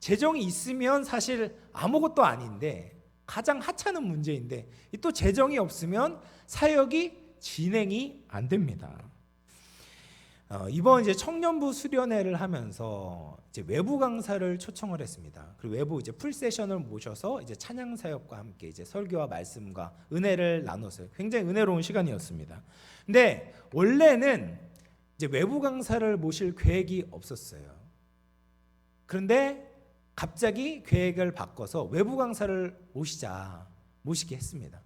재정이 있으면 사실 아무것도 아닌데 가장 하찮은 문제인데 또 재정이 없으면 사역이 진행이 안 됩니다. 이번 이제 청년부 수련회를 하면서 이제 외부 강사를 초청을 했습니다. 그리고 외부 이제 풀 세션을 모셔서 이제 찬양 사역과 함께 이제 설교와 말씀과 은혜를 나눴어요. 굉장히 은혜로운 시간이었습니다. 근데 원래는 이제 외부 강사를 모실 계획이 없었어요. 그런데 갑자기 계획을 바꿔서 외부 강사를 모시게 했습니다.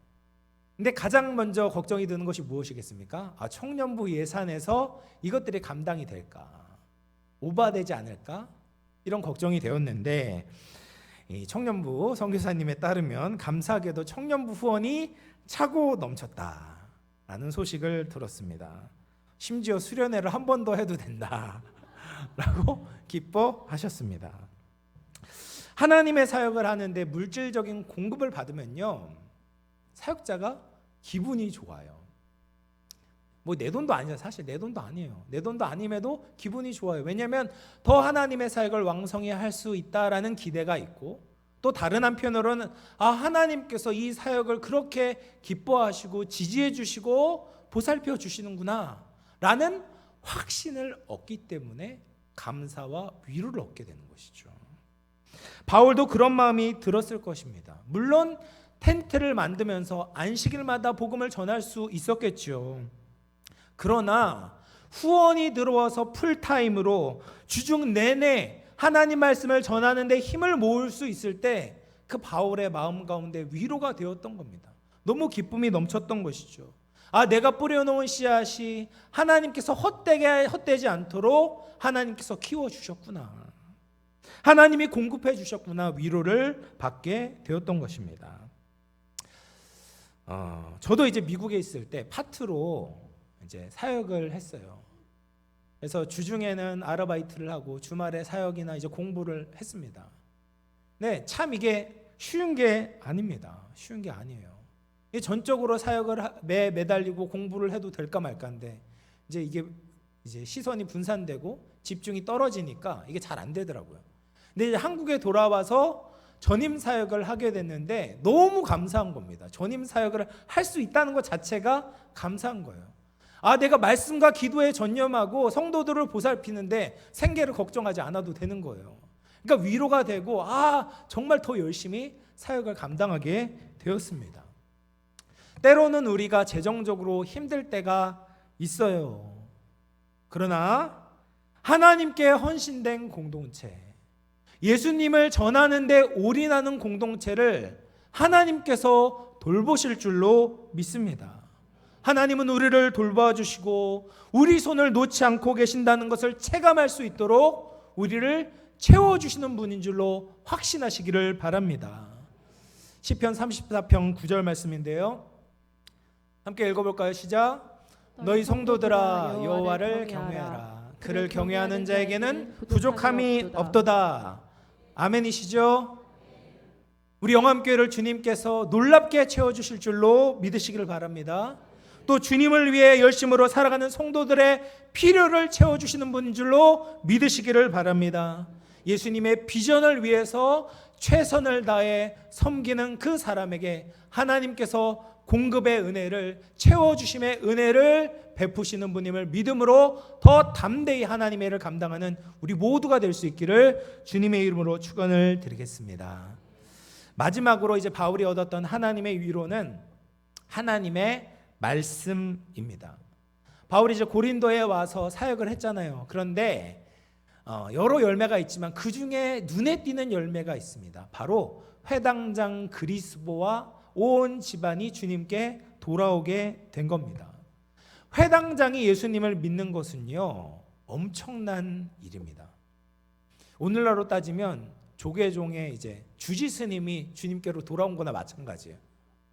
근데 가장 먼저 걱정이 드는 것이 무엇이겠습니까? 청년부 예산에서 이것들이 감당이 될까? 오버되지 않을까? 이런 걱정이 되었는데 이 청년부 선교사님에 따르면 감사하게도 청년부 후원이 차고 넘쳤다라는 소식을 들었습니다. 심지어 수련회를 한 번 더 해도 된다라고 기뻐하셨습니다. 하나님의 사역을 하는데 물질적인 공급을 받으면요, 사역자가 기분이 좋아요. 뭐 내 돈도 아니죠. 사실 내 돈도 아니에요. 내 돈도 아님에도 기분이 좋아요. 왜냐하면 더 하나님의 사역을 왕성히 할 수 있다라는 기대가 있고, 또 다른 한편으로는 하나님께서 이 사역을 그렇게 기뻐하시고 지지해 주시고 보살펴 주시는구나 라는 확신을 얻기 때문에 감사와 위로를 얻게 되는 것이죠. 바울도 그런 마음이 들었을 것입니다. 물론 텐트를 만들면서 안식일마다 복음을 전할 수 있었겠죠. 그러나 후원이 들어와서 풀타임으로 주중 내내 하나님 말씀을 전하는데 힘을 모을 수 있을 때 그 바울의 마음 가운데 위로가 되었던 겁니다. 너무 기쁨이 넘쳤던 것이죠. 내가 뿌려놓은 씨앗이 하나님께서 헛되지 않도록 하나님께서 키워주셨구나, 하나님이 공급해 주셨구나, 위로를 받게 되었던 것입니다. 저도 이제 미국에 있을 때 파트로 이제 사역을 했어요. 그래서 주중에는 아르바이트를 하고 주말에 사역이나 이제 공부를 했습니다. 네, 참 이게 쉬운 게 아닙니다. 쉬운 게 아니에요. 전적으로 사역을 매달리고 공부를 해도 될까 말까인데 이게 시선이 분산되고 집중이 떨어지니까 이게 잘 안 되더라고요. 근데 이제 한국에 돌아와서 전임 사역을 하게 됐는데 너무 감사한 겁니다. 전임 사역을 할 수 있다는 것 자체가 감사한 거예요. 내가 말씀과 기도에 전념하고 성도들을 보살피는데 생계를 걱정하지 않아도 되는 거예요. 그러니까 위로가 되고 정말 더 열심히 사역을 감당하게 되었습니다. 때로는 우리가 재정적으로 힘들 때가 있어요. 그러나 하나님께 헌신된 공동체, 예수님을 전하는데 올인하는 공동체를 하나님께서 돌보실 줄로 믿습니다. 하나님은 우리를 돌봐주시고 우리 손을 놓지 않고 계신다는 것을 체감할 수 있도록 우리를 채워주시는 분인 줄로 확신하시기를 바랍니다. 시편 34편 9절 말씀인데요, 함께 읽어볼까요? 시작. 너희 성도들아 여호와를 경외하라. 그를 경외하는 자에게는 부족함이 없도다. 아멘이시죠? 우리 영암교회를 주님께서 놀랍게 채워주실 줄로 믿으시기를 바랍니다. 또 주님을 위해 열심으로 살아가는 성도들의 필요를 채워주시는 분인 줄로 믿으시기를 바랍니다. 예수님의 비전을 위해서 최선을 다해 섬기는 그 사람에게 하나님께서 공급의 은혜를, 채워주심의 은혜를 베푸시는 분임을 믿음으로 더 담대히 하나님의 일을 감당하는 우리 모두가 될 수 있기를 주님의 이름으로 축원을 드리겠습니다. 마지막으로 이제 바울이 얻었던 하나님의 위로는 하나님의 말씀입니다. 바울이 이제 고린도에 와서 사역을 했잖아요. 그런데 여러 열매가 있지만 그 중에 눈에 띄는 열매가 있습니다. 바로 회당장 그리스보와 온 집안이 주님께 돌아오게 된 겁니다. 회당장이 예수님을 믿는 것은요, 엄청난 일입니다. 오늘날로 따지면 조계종의 이제 주지스님이 주님께로 돌아온 거나 마찬가지예요.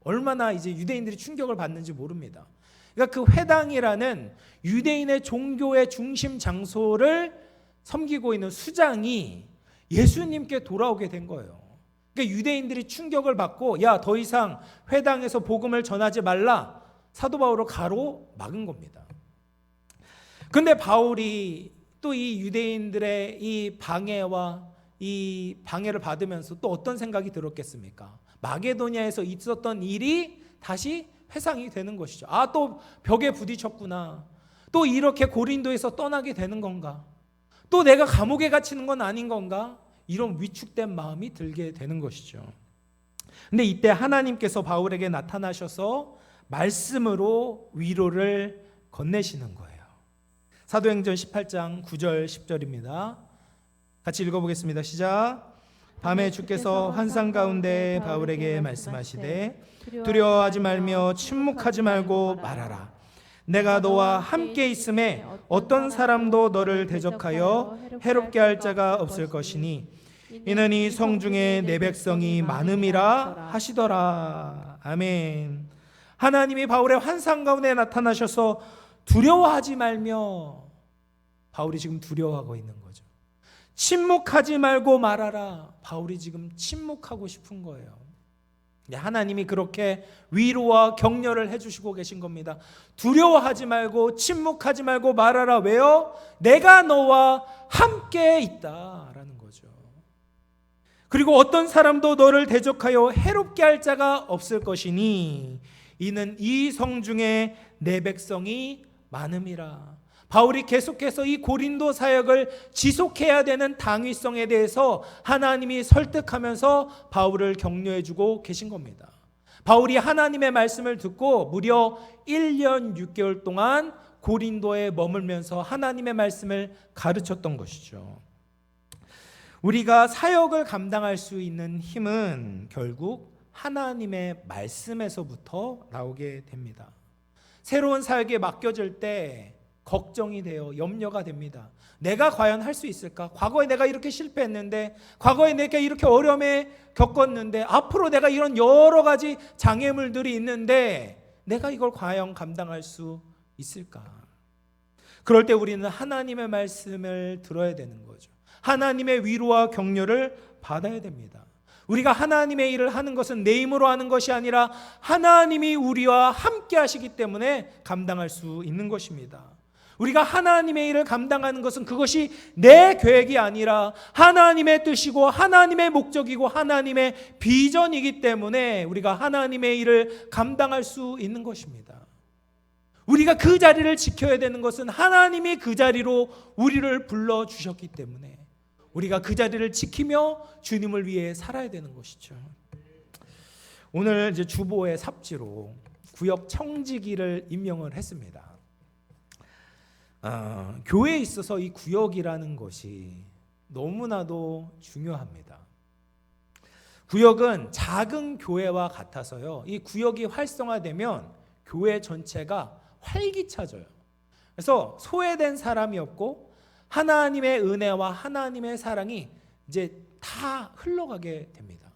얼마나 이제 유대인들이 충격을 받는지 모릅니다. 그러니까 그 회당이라는 유대인의 종교의 중심 장소를 섬기고 있는 수장이 예수님께 돌아오게 된 거예요. 그러니까 유대인들이 충격을 받고 더 이상 회당에서 복음을 전하지 말라, 사도 바울을 가로막은 겁니다. 그런데 바울이 또 이 유대인들의 이 방해와 이 방해를 받으면서 또 어떤 생각이 들었겠습니까? 마게도냐에서 있었던 일이 다시 회상이 되는 것이죠. 또 벽에 부딪혔구나. 또 이렇게 고린도에서 떠나게 되는 건가? 또 내가 감옥에 갇히는 건 아닌 건가? 이런 위축된 마음이 들게 되는 것이죠. 근데 이때 하나님께서 바울에게 나타나셔서 말씀으로 위로를 건네시는 거예요. 사도행전 18장 9절 10절입니다. 같이 읽어보겠습니다. 시작. 밤에 주께서 환상 가운데 바울에게 말씀하시되 두려워하지 말며 침묵하지 말고 말하라. 내가 너와 함께 있음에 어떤 사람도 너를 대적하여 해롭게 할 자가 없을 것이니 이는 이 성중에 내 백성이 많음이라 하시더라. 아멘. 하나님이 바울의 환상 가운데 나타나셔서 두려워하지 말며, 바울이 지금 두려워하고 있는 거죠. 침묵하지 말고 말하라. 바울이 지금 침묵하고 싶은 거예요. 하나님이 그렇게 위로와 격려를 해주시고 계신 겁니다. 두려워하지 말고 침묵하지 말고 말하라. 왜요? 내가 너와 함께 있다라는 거죠. 그리고 어떤 사람도 너를 대적하여 해롭게 할 자가 없을 것이니 이는 이 성중에 내 백성이 많음이라. 바울이 계속해서 이 고린도 사역을 지속해야 되는 당위성에 대해서 하나님이 설득하면서 바울을 격려해주고 계신 겁니다. 바울이 하나님의 말씀을 듣고 무려 1년 6개월 동안 고린도에 머물면서 하나님의 말씀을 가르쳤던 것이죠. 우리가 사역을 감당할 수 있는 힘은 결국 하나님의 말씀에서부터 나오게 됩니다. 새로운 사역에 맡겨질 때 걱정이 돼요. 염려가 됩니다. 내가 과연 할 수 있을까? 과거에 내가 이렇게 실패했는데, 과거에 내가 이렇게 어려움에 겪었는데, 앞으로 내가 이런 여러 가지 장애물들이 있는데 내가 이걸 과연 감당할 수 있을까? 그럴 때 우리는 하나님의 말씀을 들어야 되는 거죠. 하나님의 위로와 격려를 받아야 됩니다. 우리가 하나님의 일을 하는 것은 내 힘으로 하는 것이 아니라 하나님이 우리와 함께 하시기 때문에 감당할 수 있는 것입니다. 우리가 하나님의 일을 감당하는 것은 그것이 내 계획이 아니라 하나님의 뜻이고 하나님의 목적이고 하나님의 비전이기 때문에 우리가 하나님의 일을 감당할 수 있는 것입니다. 우리가 그 자리를 지켜야 되는 것은 하나님이 그 자리로 우리를 불러주셨기 때문에 우리가 그 자리를 지키며 주님을 위해 살아야 되는 것이죠. 오늘 이제 주보의 삽지로 구역 청지기를 임명을 했습니다. 교회에 있어서 이 구역이라는 것이 너무나도 중요합니다. 구역은 작은 교회와 같아서요. 이 구역이 활성화되면 교회 전체가 활기차져요. 그래서 소외된 사람이 없고 하나님의 은혜와 하나님의 사랑이 이제 다 흘러가게 됩니다.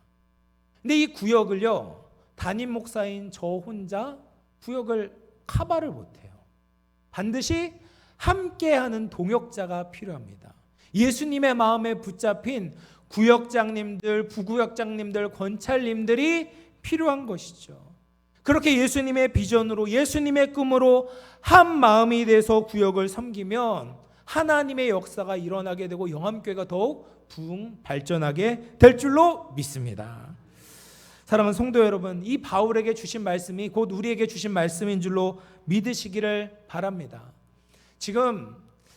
근데 이 구역을요, 담임 목사인 저 혼자 구역을 커버를 못해요. 반드시 함께하는 동역자가 필요합니다. 예수님의 마음에 붙잡힌 구역장님들, 부구역장님들, 권찰님들이 필요한 것이죠. 그렇게 예수님의 비전으로 예수님의 꿈으로 한 마음이 돼서 구역을 섬기면 하나님의 역사가 일어나게 되고 영암교회가 더욱 부흥 발전하게 될 줄로 믿습니다. 사랑하는 성도 여러분, 이 바울에게 주신 말씀이 곧 우리에게 주신 말씀인 줄로 믿으시기를 바랍니다. 지금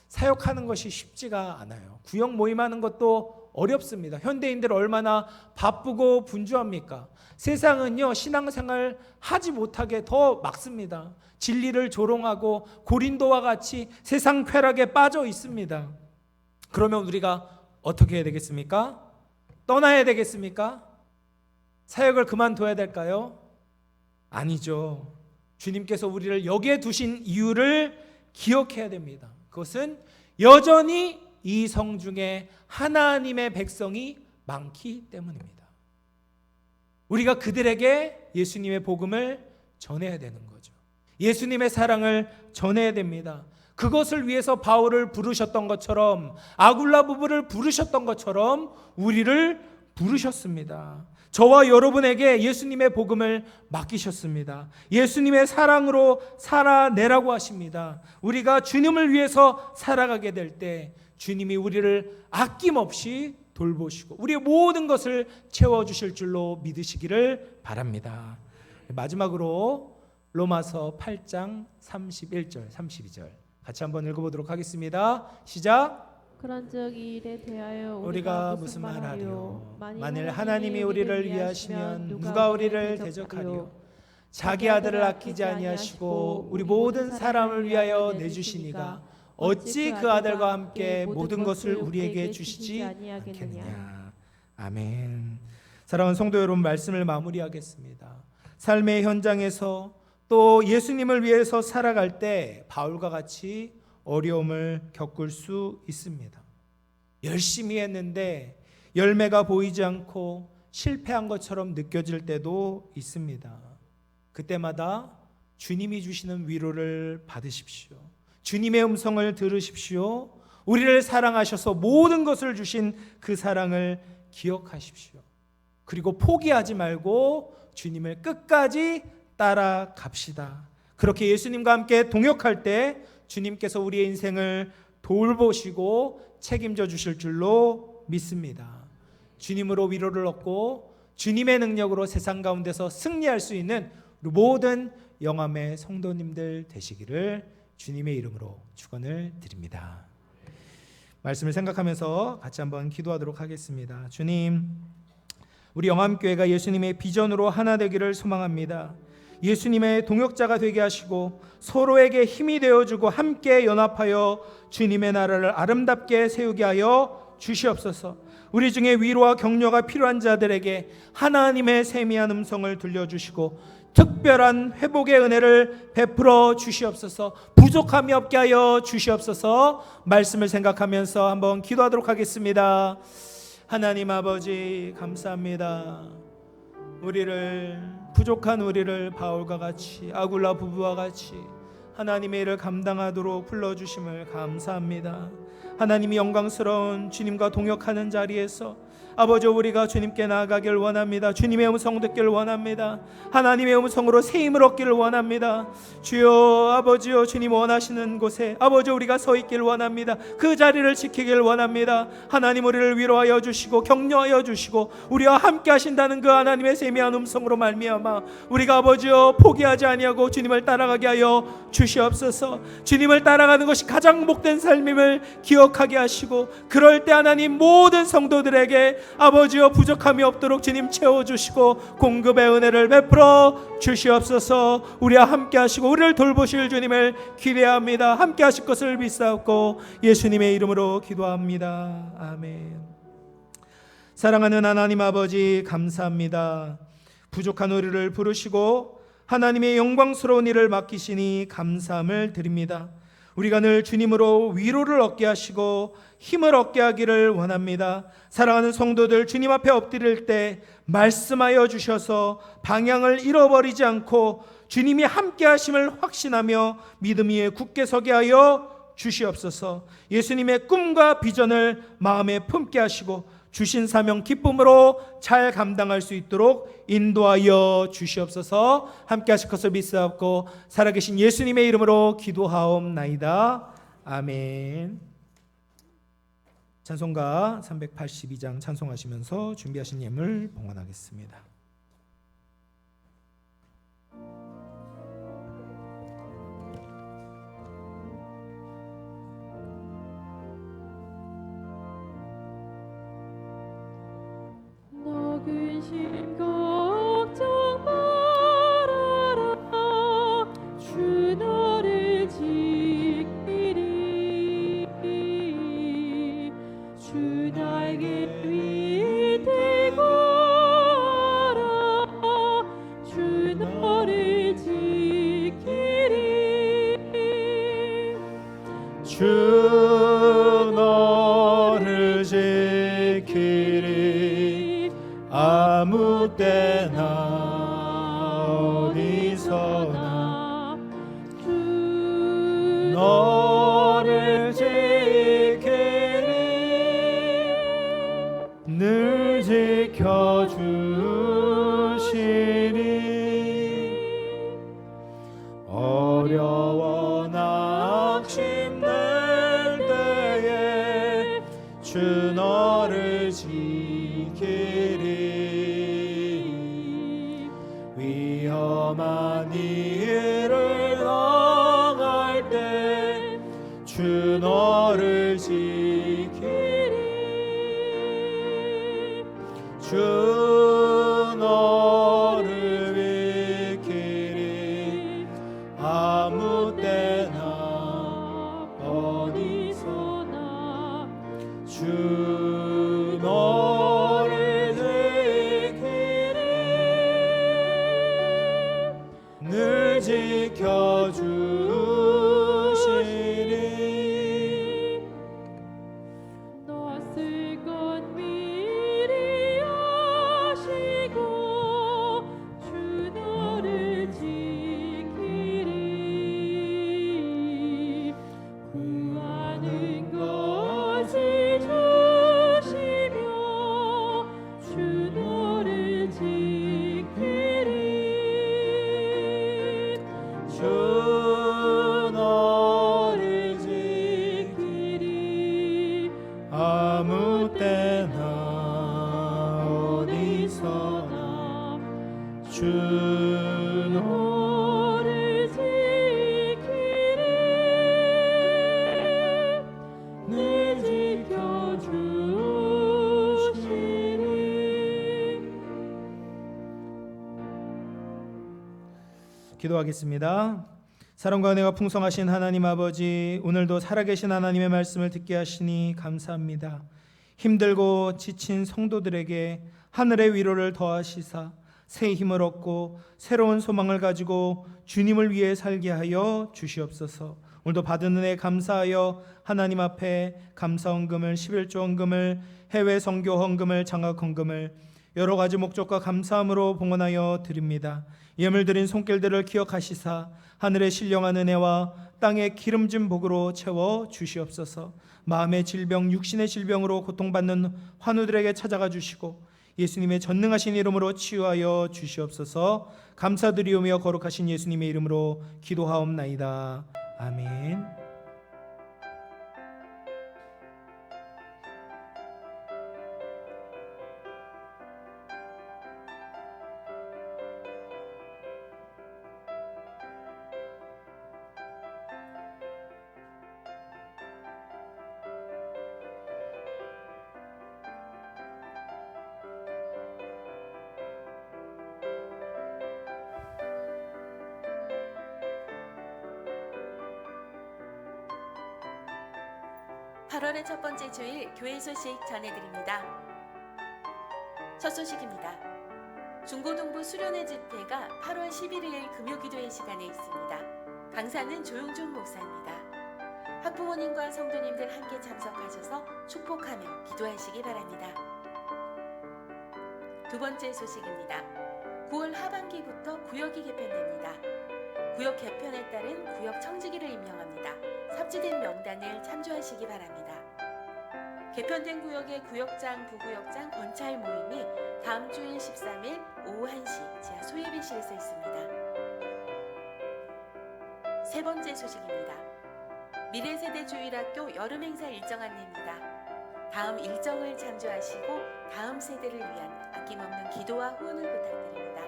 사역하는 것이 쉽지가 않아요. 구역 모임하는 것도 어렵습니다. 현대인들 얼마나 바쁘고 분주합니까? 세상은요, 신앙생활 하지 못하게 더 막습니다. 진리를 조롱하고 고린도와 같이 세상 쾌락에 빠져 있습니다. 그러면 우리가 어떻게 해야 되겠습니까? 떠나야 되겠습니까? 사역을 그만둬야 될까요? 아니죠. 주님께서 우리를 여기에 두신 이유를 기억해야 됩니다. 그것은 여전히 이 성중에 하나님의 백성이 많기 때문입니다. 우리가 그들에게 예수님의 복음을 전해야 되는 거죠. 예수님의 사랑을 전해야 됩니다. 그것을 위해서 바울을 부르셨던 것처럼, 아굴라 부부를 부르셨던 것처럼 우리를 부르셨습니다. 저와 여러분에게 예수님의 복음을 맡기셨습니다. 예수님의 사랑으로 살아내라고 하십니다. 우리가 주님을 위해서 살아가게 될 때 주님이 우리를 아낌없이 돌보시고 우리의 모든 것을 채워주실 줄로 믿으시기를 바랍니다. 마지막으로 로마서 8장 31절 32절 같이 한번 읽어보도록 하겠습니다. 시작. 그런즉 이 일에 대하여 우리가 무슨 말하리요? 만일 하나님이 우리를 위하시면 누가 우리를 대적하리요? 자기 아들을 아끼지 아니하시고 우리 모든 사람을 위하여 내주시니가 어찌 그 아들과 함께 모든 것을 우리에게 주시지 않겠느냐. 아멘. 사랑하는 성도 여러분, 말씀을 마무리하겠습니다. 삶의 현장에서 또 예수님을 위해서 살아갈 때 바울과 같이 어려움을 겪을 수 있습니다. 열심히 했는데 열매가 보이지 않고 실패한 것처럼 느껴질 때도 있습니다. 그때마다 주님이 주시는 위로를 받으십시오. 주님의 음성을 들으십시오. 우리를 사랑하셔서 모든 것을 주신 그 사랑을 기억하십시오. 그리고 포기하지 말고 주님을 끝까지 따라갑시다. 그렇게 예수님과 함께 동역할 때 주님께서 우리의 인생을 돌보시고 책임져 주실 줄로 믿습니다. 주님으로 위로를 얻고 주님의 능력으로 세상 가운데서 승리할 수 있는 모든 영암의 성도님들 되시기를 주님의 이름으로 축원을 드립니다. 말씀을 생각하면서 같이 한번 기도하도록 하겠습니다. 주님, 우리 영암교회가 예수님의 비전으로 하나 되기를 소망합니다. 예수님의 동역자가 되게 하시고 서로에게 힘이 되어주고 함께 연합하여 주님의 나라를 아름답게 세우게 하여 주시옵소서. 우리 중에 위로와 격려가 필요한 자들에게 하나님의 세미한 음성을 들려주시고 특별한 회복의 은혜를 베풀어 주시옵소서. 부족함이 없게 하여 주시옵소서. 말씀을 생각하면서 한번 기도하도록 하겠습니다. 하나님 아버지, 감사합니다. 부족한 우리를 바울과 같이 아굴라 부부와 같이 하나님의 일을 감당하도록 불러주심을 감사합니다. 하나님이 영광스러운 주님과 동역하는 자리에서 아버지, 우리가 주님께 나아가길 원합니다. 주님의 음성 듣기를 원합니다. 하나님의 음성으로 새 힘을 얻기를 원합니다. 주여, 아버지여, 주님 원하시는 곳에 아버지 우리가 서 있길 원합니다. 그 자리를 지키길 원합니다. 하나님, 우리를 위로하여 주시고 격려하여 주시고 우리와 함께 하신다는 그 하나님의 세미한 음성으로 말미암아 우리가 아버지여 포기하지 아니하고 주님을 따라가게 하여 주시옵소서. 주님을 따라가는 것이 가장 복된 삶임을 기억하게 하시고, 그럴 때 하나님 모든 성도들에게 아버지여 부족함이 없도록 주님 채워주시고 공급의 은혜를 베풀어 주시옵소서. 우리와 함께 하시고 우리를 돌보실 주님을 기대합니다. 함께 하실 것을 믿사옵고 예수님의 이름으로 기도합니다. 아멘. 사랑하는 하나님 아버지, 감사합니다. 부족한 우리를 부르시고 하나님의 영광스러운 일을 맡기시니 감사함을 드립니다. 우리가 늘 주님으로 위로를 얻게 하시고 힘을 얻게 하기를 원합니다. 사랑하는 성도들, 주님 앞에 엎드릴 때 말씀하여 주셔서 방향을 잃어버리지 않고 주님이 함께 하심을 확신하며 믿음 위에 굳게 서게 하여 주시옵소서. 예수님의 꿈과 비전을 마음에 품게 하시고 주신 사명 기쁨으로 잘 감당할 수 있도록 인도하여 주시옵소서. 함께 하실 것을 믿사옵고 살아계신 예수님의 이름으로 기도하옵나이다. 아멘. 찬송가 382장 찬송하시면서 준비하신 예물 봉헌하겠습니다. 너 근심 걱정 말아라. 주 너를 지키리. 주 날개 위에 걸어라. 주 너를 지키리. 주 너를 지키리. 아무 때나 어디서나 주 너를 지키리. 늘 지켜주시리. 어려워 낙심될 때에 주 너를 지키리. 위험한 일을 당할 때 주 너를 지키리. 주 너를 지키리. 아무 때나 어디서나 주 너를 지키리. 늘 지켜주시리. 낯설 것 미리 아시고 주 너를 지키리. 구하는 것을 주시며 주 너를 지키리. 주 너를 지키리. 아무 때나 어디서나 주 너를 지키리. 늘 지켜주시리. 기도하겠습니다. 사랑과 은혜가 풍성하신 하나님 아버지, 오늘도 살아계신 하나님의 말씀을 듣게 하시니 감사합니다. 힘들고 지친 성도들에게 하늘의 위로를 더하시사 새 힘을 얻고 새로운 소망을 가지고 주님을 위해 살게 하여 주시옵소서. 오늘도 받은 은혜 감사하여 하나님 앞에 감사 헌금을, 11조 헌금을, 해외 선교 헌금을, 장학 헌금을, 여러 가지 목적과 감사함으로 봉헌하여 드립니다. 예물 드린 손길들을 기억하시사 하늘의 신령한 은혜와 땅의 기름진 복으로 채워 주시옵소서. 마음의 질병, 육신의 질병으로 고통받는 환우들에게 찾아가 주시고 예수님의 전능하신 이름으로 치유하여 주시옵소서. 감사드리오며 거룩하신 예수님의 이름으로 기도하옵나이다. 아멘. (8월의) 첫 번째 주일 교회 소식 전해드립니다. 첫 소식입니다. 중고등부 수련회 집회가 8월 11일 금요기도회 시간에 있습니다. 강사는 조용준 목사입니다. 학부모님과 성도님들 함께 참석하셔서 축복하며 기도하시기 바랍니다. 두 번째 소식입니다. 9월 하반기부터 구역이 개편됩니다. 구역 개편에 따른 구역 청지기를 임명합니다. 삽지된 명단을 참조하시기 바랍니다. 개편된 구역의 구역장, 부구역장, 권찰 모임이 다음 주일 13일 오후 1시 지하 소예비실에서 있습니다. 세 번째 소식입니다. 미래세대주일학교 여름행사 일정 안내입니다. 다음 일정을 참조하시고 다음 세대를 위한 아낌없는 기도와 후원을 부탁드립니다.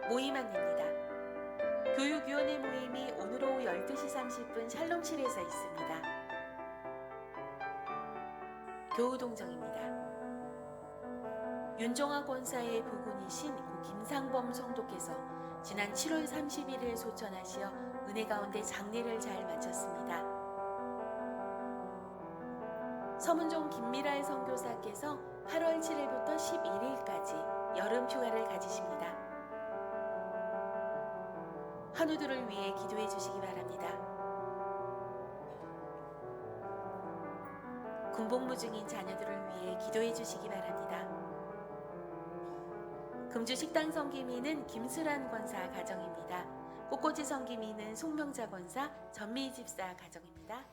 모임 안내입니다. 교육위원회 모임이 오늘 오후 12시 30분 샬롬실에서 있습니다. 교우동정입니다. 윤종아 권사의 부군이신 고 김상범 성도께서 지난 7월 31일 소천하시어 은혜 가운데 장례를 잘 마쳤습니다. 서문종 김미랄 선교사께서 8월 7일부터 11일까지 여름 휴가를 가지십니다. 환우들을 위해 기도해 주시기 바랍니다. 군복무 중인 자녀들을 위해 기도해 주시기 바랍니다. 금주 식당 성기미는 김수란 권사 가정입니다. 꽃꽂이 성기미는 송명자 권사, 전미 집사 가정입니다.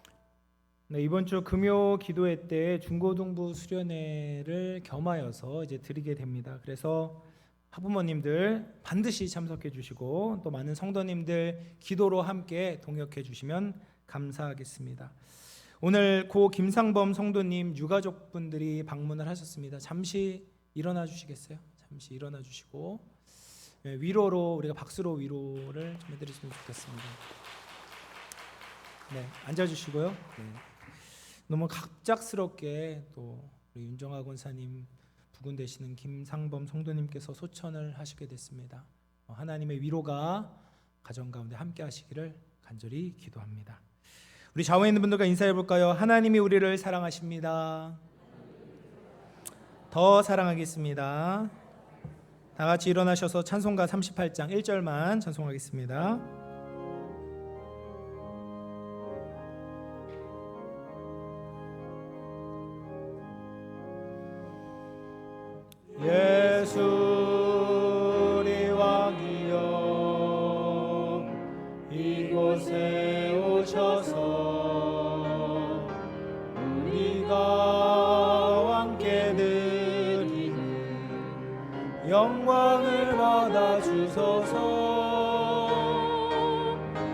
네, 이번 주 금요 기도회 때 중고등부 수련회를 겸하여서 이제 드리게 됩니다. 그래서 학부모님들 반드시 참석해 주시고 또 많은 성도님들 기도로 함께 동역해 주시면 감사하겠습니다. 오늘 고 김상범 성도님 유가족분들이 방문을 하셨습니다. 잠시 일어나 주시겠어요? 잠시 일어나 주시고 위로로 우리가 박수로 위로를 좀 해드리시면 좋겠습니다. 네, 앉아 주시고요. 네. 너무 갑작스럽게 또 우리 윤정아 권사님 부군 되시는 김상범 성도님께서 소천을 하시게 됐습니다. 하나님의 위로가 가정 가운데 함께 하시기를 간절히 기도합니다. 우리 좌우에 있는 분들과 인사해 볼까요? 하나님이 우리를 사랑하십니다. 더 사랑하겠습니다. 다 같이 일어나셔서 찬송가 38장 1절만 찬송하겠습니다. 예수 우리 왕이여 이곳에 오셔서 우리가 왕께 드리는 영광을 받아 주소서.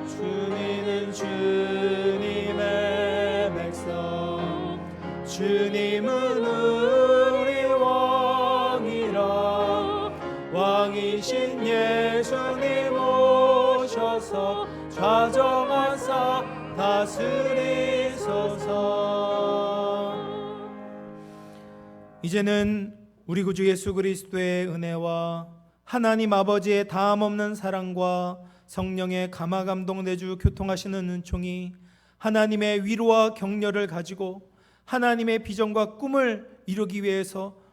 주님은 주님의 백성, 주님은 우리 왕이신 예수님 오셔서 좌정하사 다스리소서. 이제는 우리 구주 예수 그리스도의 은혜와 하나님 아버지의 다함없는 사랑과 성령의 감화감동 내주 교통하시는 은총이 하나님의 위로와 격려를 가지고 하나님의 비전과 꿈을 이루기 위해서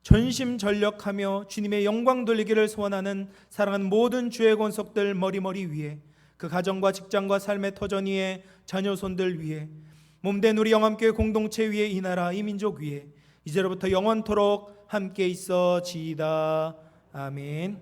전심전력하며 주님의 영광 돌리기를 소원하는 사랑하는 모든 주의 권속들 머리머리 위에, 그 가정과 직장과 삶의 터전 위에, 자녀손들 위에, 몸된 우리 영암교회 공동체 위에, 이 나라 이 민족 위에 이제로부터 영원토록 함께 있어지이다. 아멘.